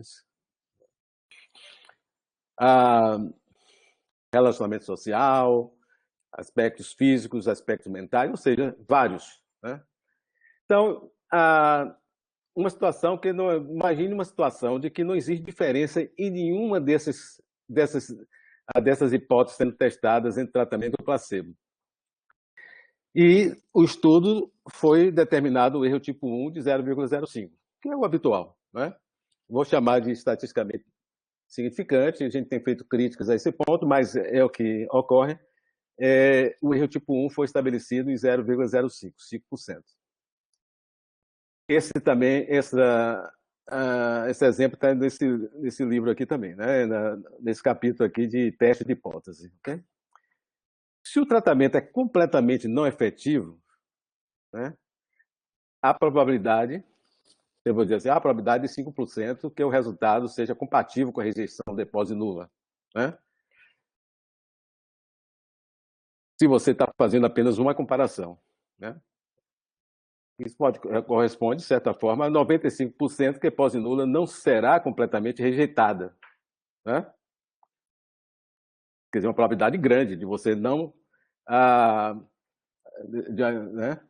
Relacionamento social, aspectos físicos, aspectos mentais, ou seja, vários. Né? Então, uma situação que não, imagine uma situação de que não existe diferença em nenhuma dessas hipóteses sendo testadas entre tratamento e placebo. E o estudo foi determinado o erro tipo 1 de 0,05, que é o habitual. Né? Vou chamar de estatisticamente significante, a gente tem feito críticas a esse ponto, mas é o que ocorre. O erro tipo 1 foi estabelecido em 0,05, 5%. Esse também, esse exemplo está nesse livro aqui também, né? Nesse capítulo aqui de teste de hipótese. Okay? Se o tratamento é completamente não efetivo, né, a probabilidade, eu vou dizer assim, a probabilidade de 5% que o resultado seja compatível com a rejeição depósito nula. Né? Se você está fazendo apenas uma comparação. Né? Isso corresponde, de certa forma, a 95% que a hipótese nula não será completamente rejeitada. Né? Quer dizer, uma probabilidade grande de você não... né?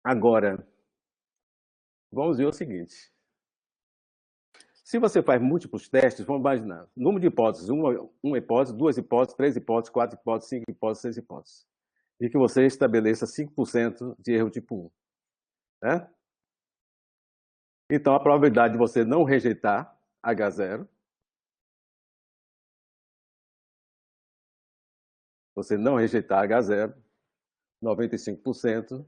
Agora, vamos ver o seguinte. Se você faz múltiplos testes, vamos imaginar, número de hipóteses, uma hipótese, duas hipóteses, três hipóteses, quatro hipóteses, cinco hipóteses, seis hipóteses. e que você estabeleça 5% de erro tipo 1. Né? Então, a probabilidade de você não rejeitar H0, você não rejeitar H0, 95%,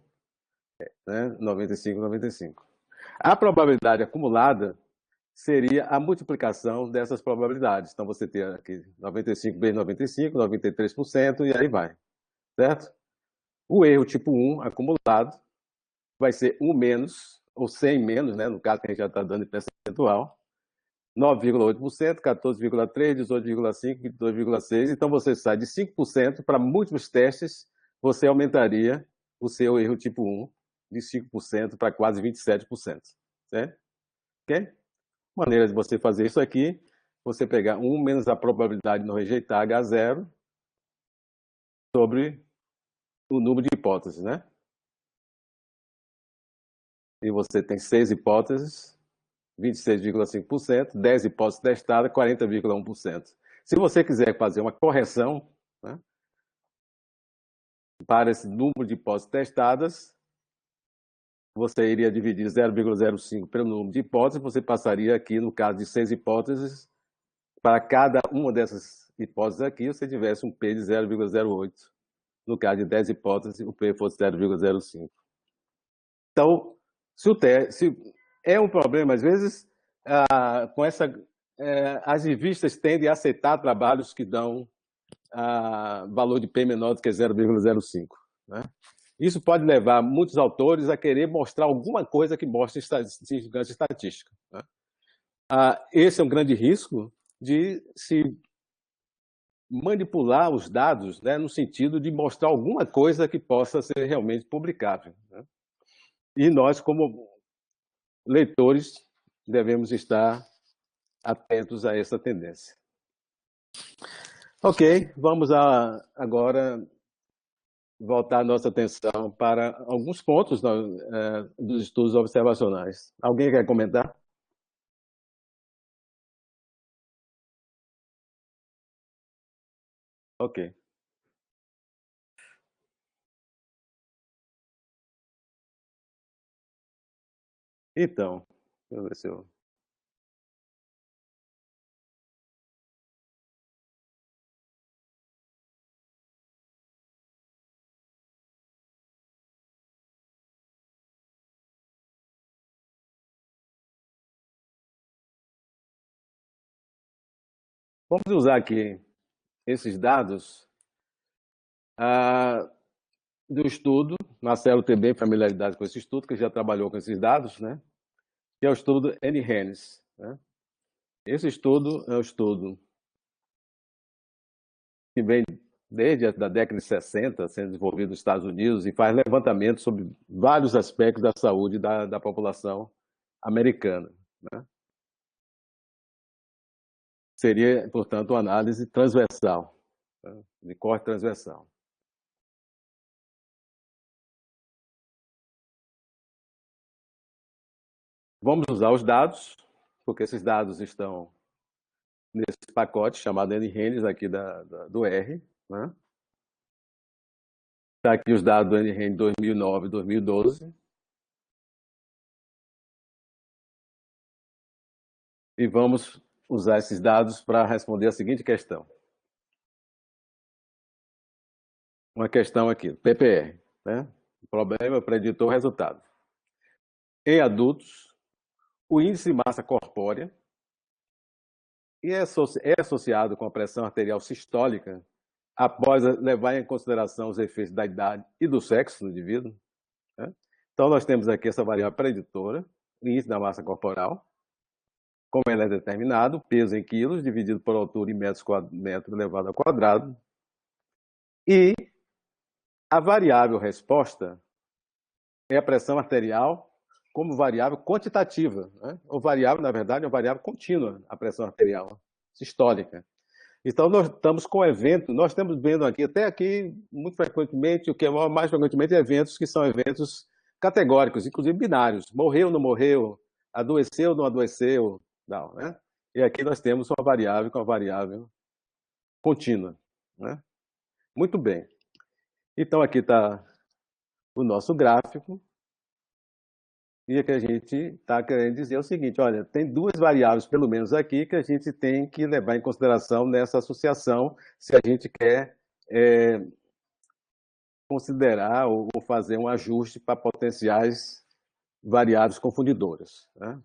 né? 95, 95. A probabilidade acumulada seria a multiplicação dessas probabilidades. Então, você tem aqui 95 vezes 95, 93%, e aí vai, certo? O erro tipo 1 acumulado vai ser 1 menos, ou 100 menos, né? No caso que a gente já está dando em percentual, 9,8%, 14,3%, 18,5%, 22,6%. Então, você sai de 5% para múltiplos testes, você aumentaria o seu erro tipo 1 de 5% para quase 27%. Certo? Ok? Maneira de você fazer isso aqui, você pegar 1 menos a probabilidade de não rejeitar H0 sobre o número de hipóteses, né? E você tem 6 hipóteses, 26,5%, 10 hipóteses testadas, 40,1%. Se você quiser fazer uma correção, né, para esse número de hipóteses testadas, você iria dividir 0,05 pelo número de hipóteses, você passaria aqui, no caso de 6 hipóteses, para cada uma dessas hipóteses aqui, você tivesse um P de 0,08. No caso de 10 hipóteses, o P fosse 0,05. Então, se é um problema, às vezes, com essa, as revistas tendem a aceitar trabalhos que dão valor de P menor do que 0,05. Né? Isso pode levar muitos autores a querer mostrar alguma coisa que mostre significância estatística. Né? Esse é um grande risco de se manipular os dados, né, no sentido de mostrar alguma coisa que possa ser realmente publicável. Né? E nós, como leitores, devemos estar atentos a essa tendência. Ok, vamos agora voltar a nossa atenção para alguns pontos dos estudos observacionais. Alguém quer comentar? Ok. Então, deixa eu ver se eu... Vamos usar aqui esses dados do estudo. Marcelo tem bem familiaridade com esse estudo, que já trabalhou com esses dados, né? Que é o estudo NHANES. Né? Esse estudo é um estudo que vem desde a década de 60, sendo desenvolvido nos Estados Unidos, e faz levantamento sobre vários aspectos da saúde da população americana. Né? Seria, portanto, uma análise transversal, né? De corte transversal. Vamos usar os dados, porque esses dados estão nesse pacote chamado NHANES aqui do R. Né? Está aqui os dados do NHANES 2009 e 2012. E vamos usar esses dados para responder a seguinte questão. Uma questão aqui, PPR. Né? Problema, preditor, resultado. Em adultos, o índice de massa corpórea é associado com a pressão arterial sistólica após levar em consideração os efeitos da idade e do sexo no indivíduo. Né? Então, nós temos aqui essa variável preditora, o índice da massa corporal, como ela é determinado, peso em quilos, dividido por altura em metro elevado ao quadrado, e a variável resposta é a pressão arterial como variável quantitativa, né? Ou variável, na verdade, é uma variável contínua, a pressão arterial sistólica. Então, nós estamos com eventos, nós estamos vendo aqui, até aqui, muito frequentemente, o que é mais frequentemente, eventos que são eventos categóricos, inclusive binários. Morreu, não morreu, adoeceu, não adoeceu, não, né? E aqui nós temos uma variável com uma variável contínua, né? Muito bem. Então, aqui está o nosso gráfico. E o que a gente está querendo dizer é o seguinte, olha, tem duas variáveis, pelo menos aqui, que a gente tem que levar em consideração nessa associação, se a gente quer considerar ou fazer um ajuste para potenciais variáveis confundidoras. Né?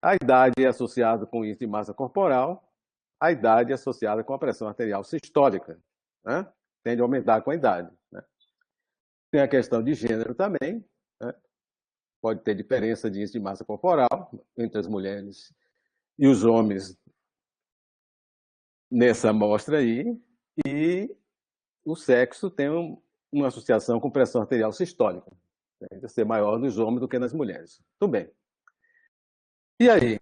A idade é associada com o índice de massa corporal, a idade é associada com a pressão arterial sistólica, né? Tende a aumentar com a idade. Né? Tem a questão de gênero também, né? Pode ter diferença de índice de massa corporal entre as mulheres e os homens nessa amostra aí, e o sexo tem uma associação com pressão arterial sistólica, tende a ser maior nos homens do que nas mulheres. Tudo bem. E aí?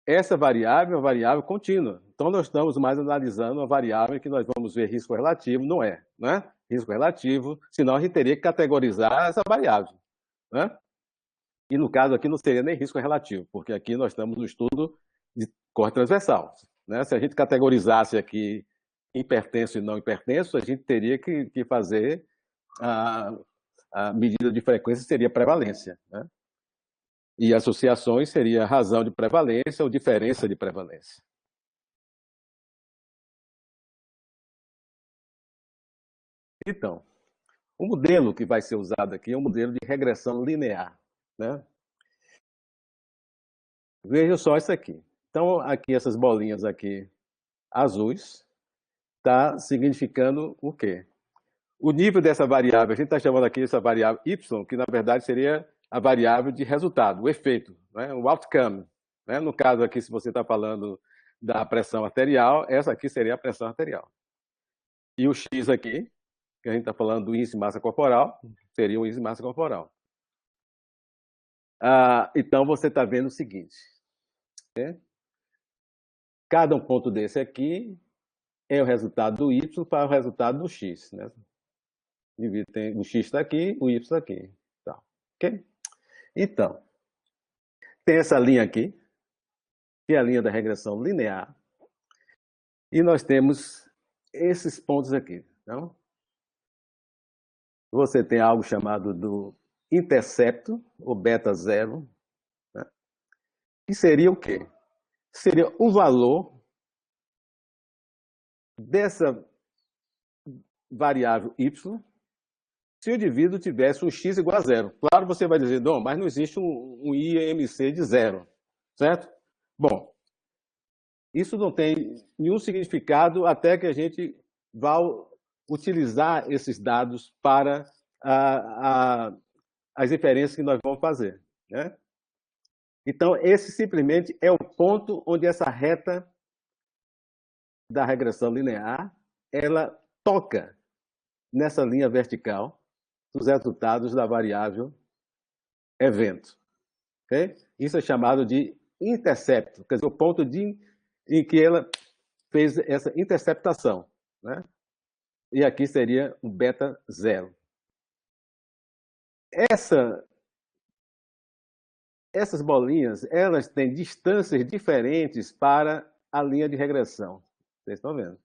Essa variável é uma variável contínua. Então, nós estamos mais analisando uma variável que nós vamos ver risco relativo, não é? Né? Risco relativo, senão a gente teria que categorizar essa variável. Né? E no caso aqui não seria nem risco relativo, porque aqui nós estamos no estudo de corte transversal. Né? Se a gente categorizasse aqui hipertenso e não hipertenso, a gente teria que fazer a medida de frequência, seria prevalência. Né? E associações seria razão de prevalência ou diferença de prevalência. Então, o modelo que vai ser usado aqui é um modelo de regressão linear. Né? Veja só isso aqui. Então, aqui essas bolinhas aqui azuis está significando o quê? O nível dessa variável, a gente está chamando aqui essa variável y, que na verdade seria a variável de resultado, o efeito, né? O outcome. Né? No caso aqui, se você está falando da pressão arterial, essa aqui seria a pressão arterial. E o x aqui, que a gente está falando do índice de massa corporal, seria o índice de massa corporal. Então, você está vendo o seguinte. Né? Cada um ponto desse aqui é o resultado do y para o resultado do x. Né? O x está aqui, o y está aqui. Tá. Okay? Então, tem essa linha aqui, que é a linha da regressão linear, e nós temos esses pontos aqui. Então, você tem algo chamado do intercepto, ou beta zero, né? Que seria o quê? Seria o valor dessa variável y se o indivíduo tivesse um x igual a zero. Claro, você vai dizer, não, mas não existe um IMC de zero, certo? Bom, isso não tem nenhum significado até que a gente vá utilizar esses dados para as inferências que nós vamos fazer. Né? Então, esse simplesmente é o ponto onde essa reta da regressão linear, ela toca nessa linha vertical dos resultados da variável evento. Okay? Isso é chamado de intercepto, quer dizer, o ponto em que ela fez essa interceptação. Né? E aqui seria um beta zero. Essas bolinhas, elas têm distâncias diferentes para a linha de regressão. Vocês estão vendo?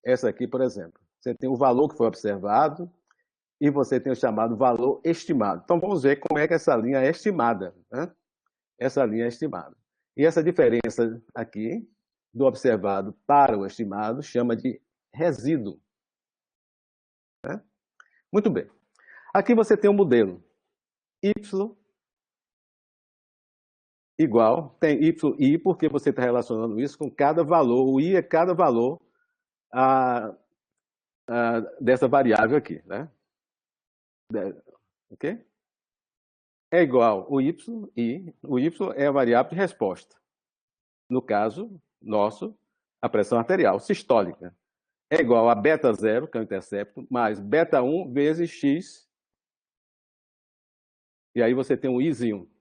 Essa aqui, por exemplo, você tem o valor que foi observado e você tem o chamado valor estimado. Então, vamos ver como é que essa linha é estimada. Né? Essa linha é estimada. E essa diferença aqui, do observado para o estimado, chama de resíduo. Né? Muito bem. Aqui você tem um modelo y igual, tem yi, porque você está relacionando isso com cada valor. O i é cada valor dessa variável aqui. Né? Ok? É igual o y, e o y é a variável de resposta. No caso nosso, a pressão arterial sistólica. É igual a beta zero, que é o intercepto, mais beta 1 vezes x. E aí você tem um izinho.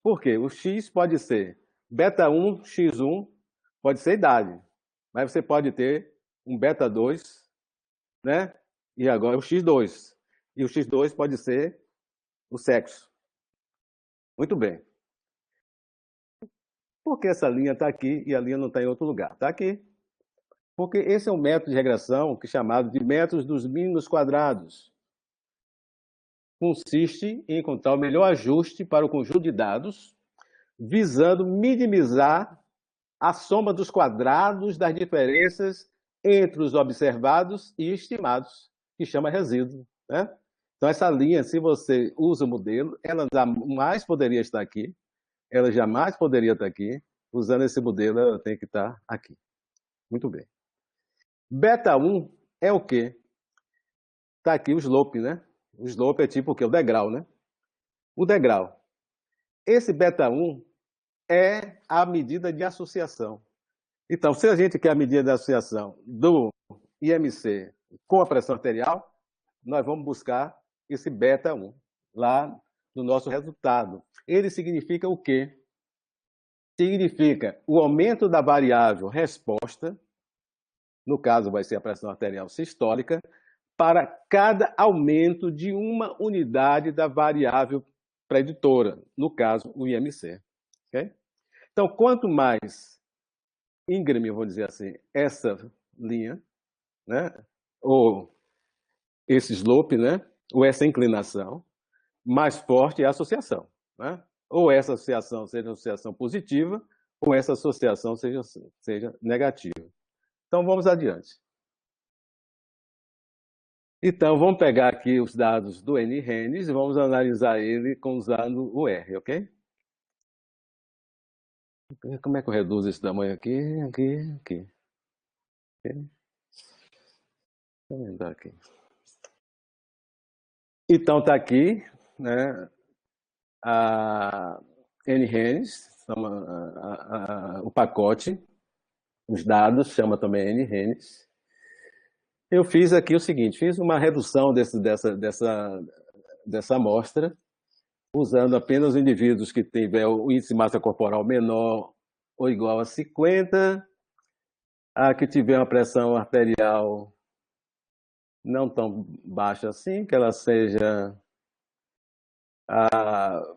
Por quê? O x pode ser beta 1, x1, pode ser idade. Mas você pode ter um beta 2, né? E agora o x2. E o x2 pode ser o sexo. Muito bem. Por que essa linha está aqui e a linha não está em outro lugar? Está aqui. Porque esse é um método de regressão que é chamado de método dos mínimos quadrados. Consiste em encontrar o melhor ajuste para o conjunto de dados, visando minimizar a soma dos quadrados das diferenças entre os observados e estimados, que chama resíduo, né? Então, essa linha, se você usa o modelo, ela jamais poderia estar aqui, ela jamais poderia estar aqui. Usando esse modelo, ela tem que estar aqui. Muito bem. Beta 1 é o quê? Está aqui o slope, né? O slope é tipo o quê? O degrau, né? O degrau. Esse beta 1 é a medida de associação. Então, se a gente quer a medida de associação do IMC com a pressão arterial, nós vamos buscar esse beta 1 lá no nosso resultado. Ele significa o quê? Significa o aumento da variável resposta, no caso vai ser a pressão arterial sistólica, para cada aumento de uma unidade da variável preditora, no caso o IMC. Okay? Então, quanto mais íngreme, vou dizer assim, essa linha, né, ou esse slope, né, ou essa inclinação, mais forte é a associação, né? Ou essa associação seja associação positiva, ou essa associação seja negativa. Então, vamos adiante. Então, vamos pegar aqui os dados do N-Rennes e vamos analisar ele usando o R, ok? Como é que eu reduzo esse tamanho aqui, aqui? Vou aumentar aqui. Então, está aqui, né, a N-Rennes, o pacote, os dados, chama também N-Rennes. Eu fiz aqui o seguinte, fiz uma redução dessa amostra, usando apenas indivíduos que tiver o índice de massa corporal menor ou igual a 50, a que tiver uma pressão arterial não tão baixa assim, que ela seja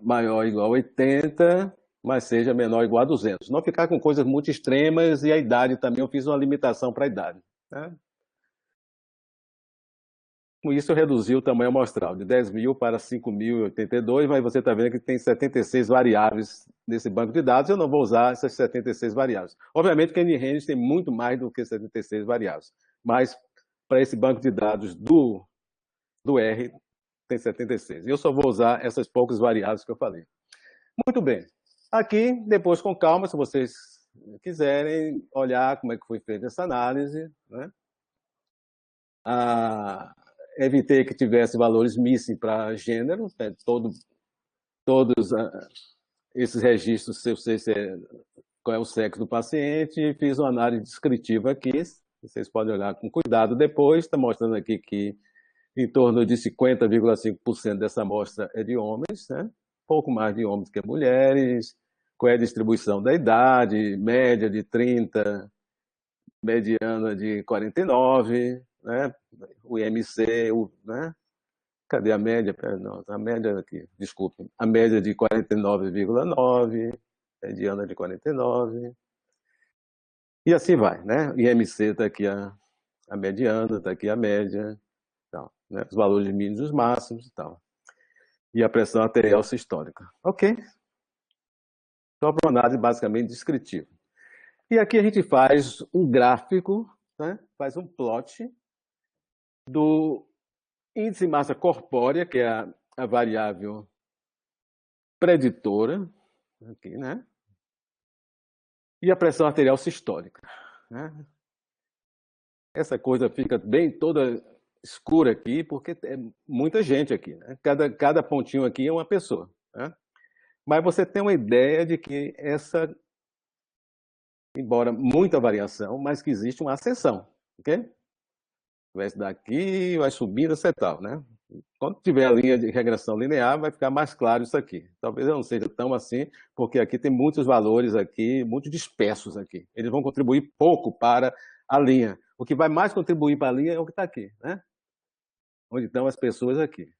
maior ou igual a 80, mas seja menor ou igual a 200. Não ficar com coisas muito extremas, e a idade também, eu fiz uma limitação para a idade, né? Com isso, eu reduzi o tamanho amostral de 10.000 para 5.082, mas você está vendo que tem 76 variáveis nesse banco de dados. Eu não vou usar essas 76 variáveis. Obviamente que a N-Rennes tem muito mais do que 76 variáveis, mas para esse banco de dados do R, tem 76. E eu só vou usar essas poucas variáveis que eu falei. Muito bem. Aqui, depois com calma, se vocês quiserem olhar como é que foi feita essa análise, né? Evitei que tivesse valores missing para gênero, né? Todos esses registros, se eu sei qual é o sexo do paciente, fiz uma análise descritiva aqui, vocês podem olhar com cuidado depois, está mostrando aqui que em torno de 50,5% dessa amostra é de homens, né? Pouco mais de homens que mulheres, qual é a distribuição da idade, média de 30, mediana de 49, né? O IMC, né? Cadê a média? Não, a média aqui, desculpe. A média de 49,9, mediana de 49. E assim vai, né? O IMC está aqui a mediana, está aqui a média, tal, né? Os valores mínimos e os máximos e tal. E a pressão arterial sistólica. Ok? Só para uma análise basicamente descritiva. E aqui a gente faz um gráfico, né? Faz um plot do índice de massa corpórea, que é a variável preditora, aqui, né? E a pressão arterial sistólica, né? Essa coisa fica bem toda escura aqui, porque é muita gente aqui, né? Cada pontinho aqui é uma pessoa, né? Mas você tem uma ideia de que embora muita variação, mas que existe uma ascensão, ok? Vai daqui, vai subindo, etc. Tal, né? Quando tiver a linha de regressão linear, vai ficar mais claro isso aqui. Talvez não seja tão assim, porque aqui tem muitos valores aqui, muito dispersos aqui. Eles vão contribuir pouco para a linha. O que vai mais contribuir para a linha é o que está aqui, né? Onde estão as pessoas aqui.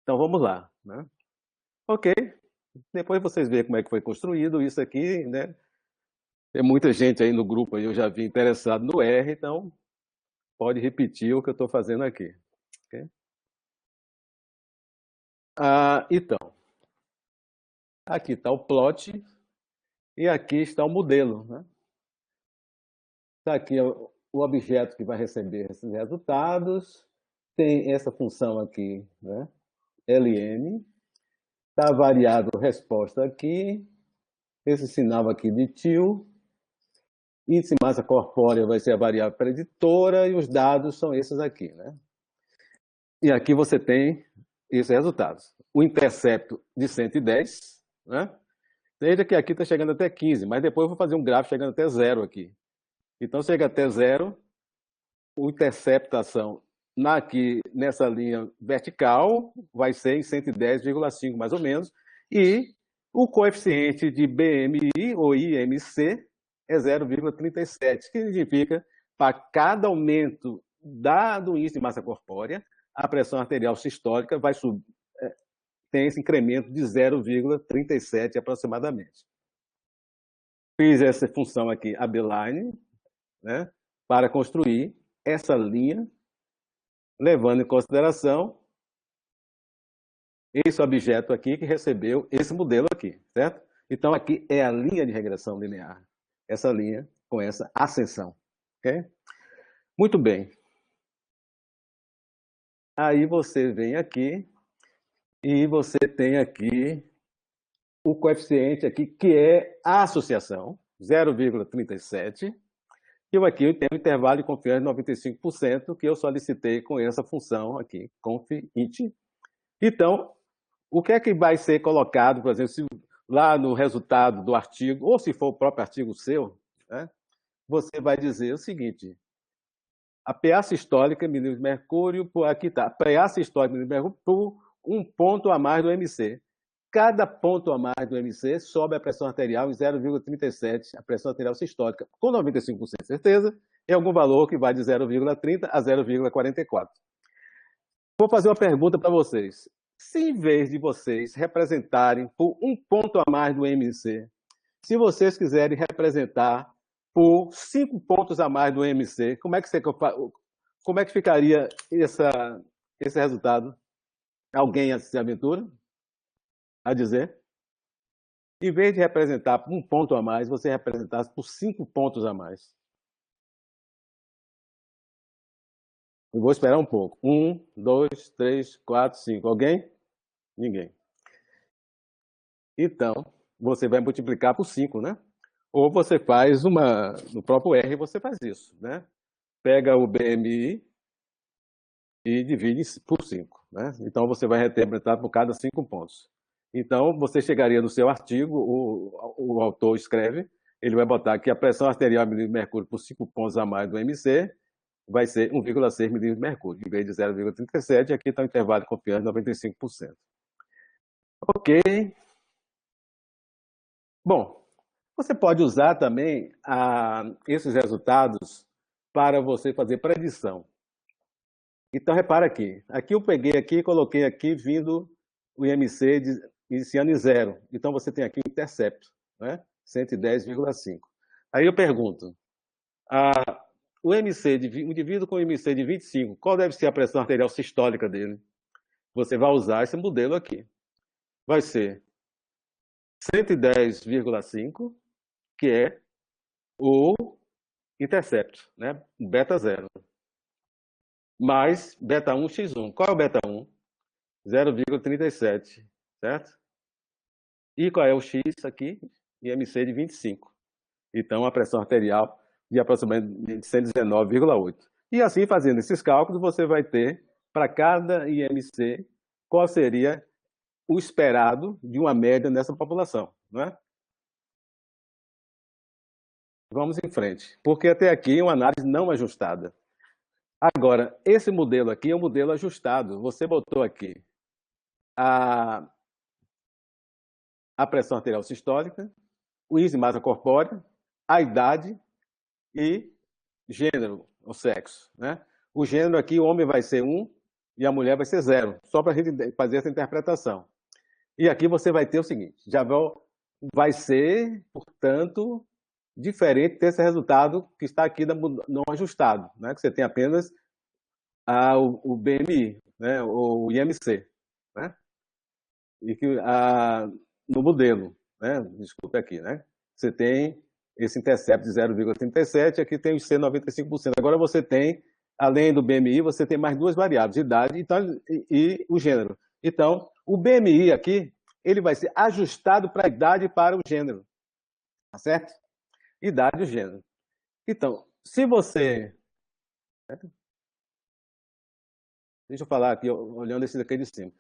Então vamos lá, né? Ok. Depois vocês veem como é que foi construído isso aqui, né? Tem muita gente aí no grupo, aí eu já vi interessado no R, então pode repetir o que eu estou fazendo aqui. Ok? Então, aqui está o plot e aqui está o modelo, né? Está aqui o objeto que vai receber esses resultados, tem essa função aqui, né? LN, está a variável resposta aqui, esse sinal aqui de tio, índice massa corpórea vai ser a variável preditora e os dados são esses aqui, né? E aqui você tem esses resultados. O intercepto de 110, né? Veja que aqui está chegando até 15, mas depois eu vou fazer um gráfico chegando até zero aqui. Então chega até zero, o interceptação aqui nessa linha vertical vai ser em 110,5 mais ou menos, e o coeficiente de BMI ou IMC é 0,37, que significa para cada aumento do índice de massa corpórea, a pressão arterial sistólica vai subir, tem esse incremento de 0,37 aproximadamente. Fiz essa função aqui, a B-line, né, para construir essa linha, levando em consideração esse objeto aqui que recebeu esse modelo aqui, certo? Então, aqui é a linha de regressão linear, essa linha com essa ascensão, ok? Muito bem. Aí você vem aqui e você tem aqui o coeficiente aqui, que é a associação, 0,37, e aqui eu tenho um intervalo de confiança de 95%, que eu solicitei com essa função aqui, conf_int. Então, o que é que vai ser colocado, por exemplo, se lá no resultado do artigo, ou se for o próprio artigo seu, né, você vai dizer o seguinte: a PA sistólica, milímetros de mercúrio, aqui está, PA sistólica, milímetros de mercúrio, por um ponto a mais do MC. Cada ponto a mais do MC sobe a pressão arterial em 0,37, a pressão arterial sistólica, com 95% de certeza, em algum valor que vai de 0,30 a 0,44. Vou fazer uma pergunta para vocês. Se em vez de vocês representarem por um ponto a mais do MC, se vocês quiserem representar por 5 pontos a mais do MC, como é que ficaria esse resultado? Alguém se aventura a dizer? Em vez de representar por um ponto a mais, você representasse por 5 pontos a mais. Eu vou esperar um pouco. 1, 2, 3, 4, 5. Alguém? Ninguém. Então, você vai multiplicar por 5, né? Ou você faz no próprio R você faz isso, né? Pega o BMI e divide por 5, né? Então, você vai representar por cada 5 pontos. Então, você chegaria no seu artigo, o autor escreve, ele vai botar que a pressão arterial milímetro de mercúrio por 5 pontos a mais do MC vai ser 1,6 milímetros de mercúrio, em vez de 0,37, aqui está o intervalo de confiança de 95%. Ok. Bom, você pode usar também esses resultados para você fazer predição. Então, repara aqui. Aqui eu peguei aqui e coloquei aqui vindo o IMC iniciando em 0. Então, você tem aqui o intercepto, né? 110,5. Aí eu pergunto, o indivíduo com IMC de 25, qual deve ser a pressão arterial sistólica dele? Você vai usar esse modelo aqui. Vai ser 110,5, que é o intercepto, né? Beta 0. Mais beta 1 x1. Qual é o beta 1? 0,37, certo? E qual é o x aqui? IMC de 25. Então, a pressão arterial de aproximadamente 119,8. E assim, fazendo esses cálculos, você vai ter, para cada IMC, qual seria o esperado de uma média nessa população, não é? Vamos em frente, porque até aqui é uma análise não ajustada. Agora, esse modelo aqui é um modelo ajustado. Você botou aqui a pressão arterial sistólica, o índice de massa corpórea, a idade e gênero, o sexo, né? O gênero aqui, o homem vai ser 1 e a mulher vai ser 0, só para a gente fazer essa interpretação. E aqui você vai ter o seguinte, vai ser, portanto, diferente desse resultado que está aqui não ajustado, né? Que você tem apenas o BMI, né? O IMC, né? E que no modelo, né? Desculpe aqui, né? Você tem esse intercept de 0,37, aqui tem os C95%. Agora você tem, além do BMI, você tem mais duas variáveis, idade e o gênero. Então, o BMI aqui, ele vai ser ajustado para a idade e para o gênero, tá certo? Idade e o gênero. Então, se você... Deixa eu falar aqui, olhando esse daqui de cima.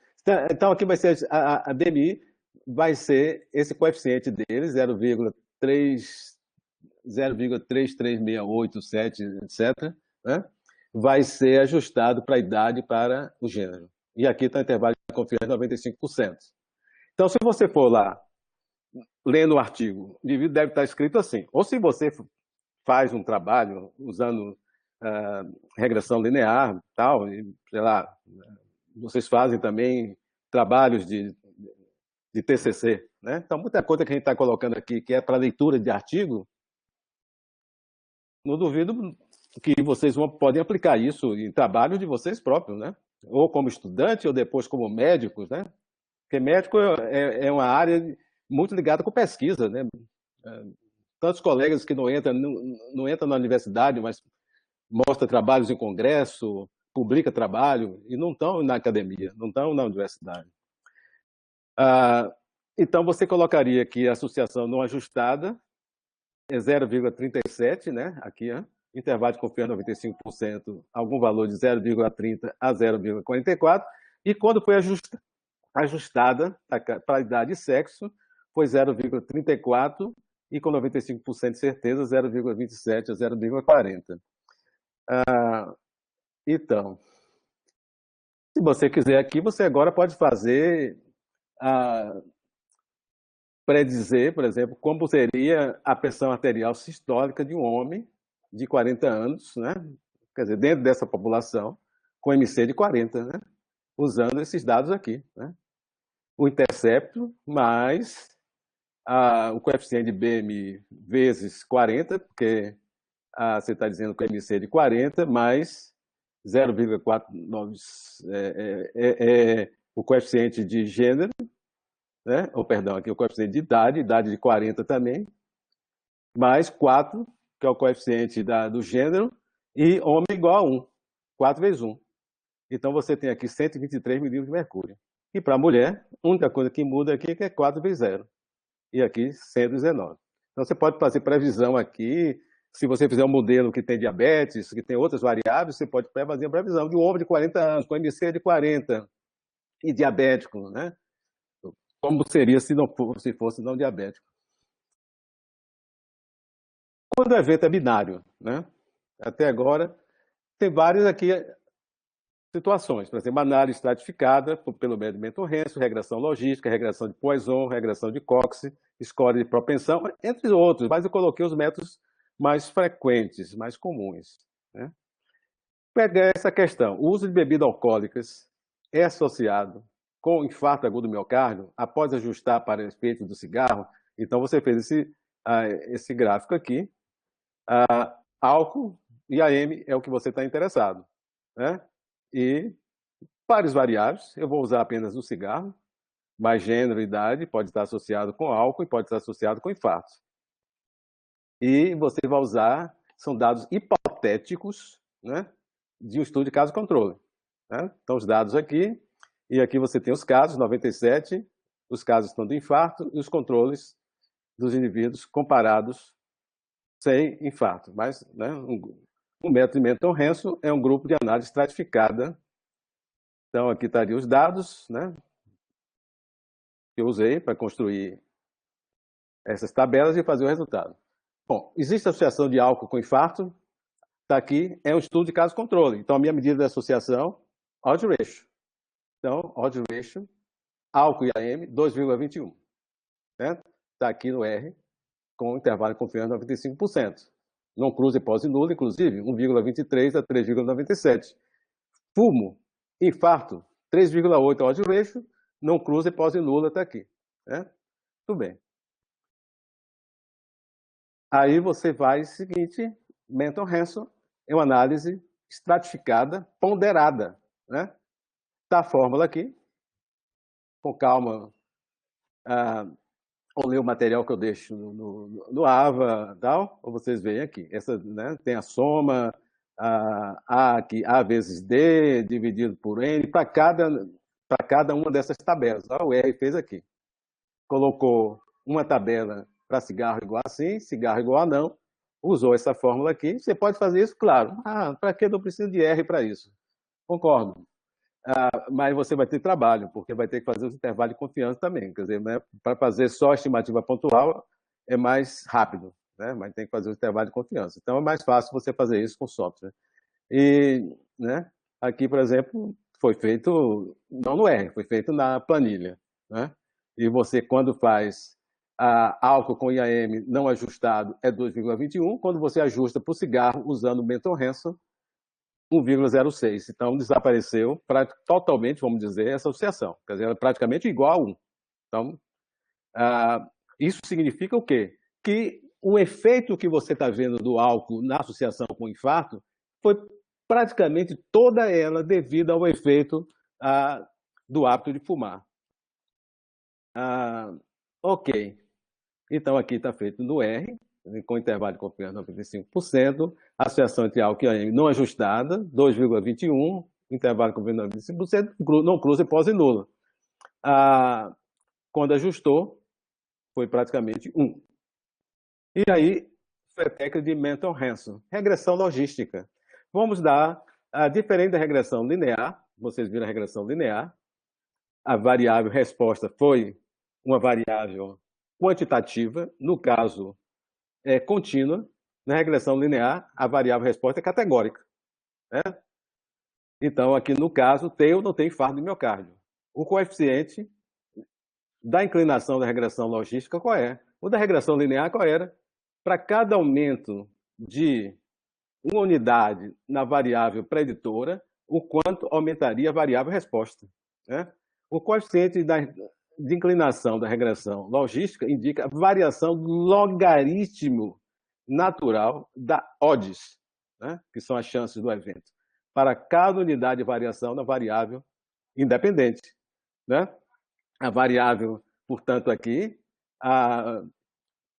Então, aqui vai ser a BMI, vai ser esse coeficiente dele, 0,33687, etc., né? Vai ser ajustado para a idade e para o gênero. E aqui está o intervalo de confiança de 95%. Então, se você for lá, lendo o artigo, o indivíduo deve estar escrito assim. Ou se você faz um trabalho usando regressão linear, tal, e, sei lá, vocês fazem também trabalhos de TCC, né? Então, muita coisa que a gente está colocando aqui, que é para leitura de artigo, não duvido que vocês podem aplicar isso em trabalho de vocês próprios, né? Ou como estudante, ou depois como médicos, né? Porque médico é uma área muito ligada com pesquisa, né? Tantos colegas que não entram na universidade, mas mostra trabalhos em congresso, publica trabalho, e não estão na academia, não estão na universidade. Então, você colocaria aqui a associação não ajustada, é 0,37, né? Aqui, intervalo de confiança 95%, algum valor de 0,30 a 0,44, e quando foi ajustada para a idade e sexo, foi 0,34 e com 95% de certeza 0,27 a 0,40. Então, se você quiser aqui, você agora pode fazer, predizer, por exemplo, como seria a pressão arterial sistólica de um homem de 40 anos, né? Quer dizer, dentro dessa população, com MC de 40, né? Usando esses dados aqui, né? O intercepto mais o coeficiente de BMI vezes 40, porque você está dizendo que o MC é de 40, mais 0,49 o coeficiente de gênero, né? Ou, perdão, aqui o coeficiente de idade de 40 também, mais 4, que é o coeficiente do gênero, e homem igual a 1, 4 vezes 1. Então você tem aqui 123 milímetros de mercúrio. E para a mulher, a única coisa que muda aqui é que é 4 vezes 0. E aqui 119. Então você pode fazer previsão aqui. Se você fizer um modelo que tem diabetes, que tem outras variáveis, você pode fazer a previsão de um homem de 40 anos, com MC de 40 e diabético, né? Como seria se fosse não diabético. Quando o evento é binário, né? Até agora, tem várias aqui situações. Por exemplo, análise estratificada pelo medimento Renzo, regressão logística, regressão de Poisson, regressão de Cox, score de propensão, entre outros. Mas eu coloquei os métodos mais frequentes, mais comuns, né? Pegar essa questão. O uso de bebidas alcoólicas é associado com infarto agudo do miocárdio após ajustar para o efeito do cigarro. Então, você fez esse gráfico aqui. Álcool e AM é o que você está interessado, né? E várias variáveis, eu vou usar apenas o cigarro, mas gênero e idade pode estar associado com álcool e pode estar associado com infarto. E você vai usar, são dados hipotéticos, né, de um estudo de caso-controle. Né? Então, os dados aqui, e aqui você tem os casos, 97, os casos estão do infarto e os controles dos indivíduos comparados sem infarto. Mas, né, o método de Menton-Renzo é um grupo de análise estratificada. Então, aqui estariam os dados, né, que eu usei para construir essas tabelas e fazer o resultado. Bom, existe associação de álcool com infarto? Está aqui, é um estudo de caso-controle. Então, a minha medida de associação, odds ratio. Então, odds ratio, álcool e AM, 2,21. Certo? Está aqui no R, com intervalo de confiança de 95%. Não cruza hipótese nula, inclusive, 1,23 a 3,97. Fumo, infarto, 3,8 odds ratio, não cruza hipótese nula, está aqui. Né? Tudo bem. Aí você vai seguinte, Menton-Hanson é uma análise estratificada, ponderada, né? Da fórmula aqui, com calma, ou ler o material que eu deixo no AVA, tal, ou vocês veem aqui. Essa, né, tem a soma, A aqui, A vezes D, dividido por N, para cada uma dessas tabelas. Ó, o R fez aqui. Colocou uma tabela para cigarro igual a sim, cigarro igual a não, usou essa fórmula aqui. Você pode fazer isso, claro. Para que eu preciso de R para isso? Concordo. Mas você vai ter trabalho, porque vai ter que fazer os intervalos de confiança também. Quer dizer, né, para fazer só a estimativa pontual é mais rápido, né, mas tem que fazer os intervalos de confiança. Então é mais fácil você fazer isso com software. E, né, aqui, por exemplo, foi feito, não no R, foi feito na planilha. Né? E você, quando faz álcool com IAM não ajustado, é 2,21. Quando você ajusta para o cigarro usando o Menton-Hanson, 1,06. Então, desapareceu totalmente, vamos dizer, essa associação. Quer dizer, ela é praticamente igual a 1. Então, isso significa o quê? Que o efeito que você está vendo do álcool na associação com o infarto foi praticamente toda ela devido ao efeito do hábito de fumar. Ok. Então, aqui está feito no R, com intervalo de confiança de 95%, associação entre álcool e AM não ajustada, 2,21%, intervalo de confiança de 95%, não cruza hipótese nula. Quando ajustou, foi praticamente 1. E aí, foi a técnica de Menton-Hanson, regressão logística. Vamos dar, diferente da regressão linear, vocês viram a regressão linear, a variável resposta foi uma variável quantitativa, no caso, contínua. Na regressão linear, a variável resposta é categórica. Né? Então, aqui no caso, tem ou não tem infarto de miocárdio. O coeficiente da inclinação da regressão logística, qual é? O da regressão linear, qual era? Para cada aumento de uma unidade na variável preditora, o quanto aumentaria a variável resposta. Né? O coeficiente de inclinação da regressão logística indica a variação do logaritmo natural da odds, né? Que são as chances do evento, para cada unidade de variação da variável independente. Né? A variável, portanto, aqui,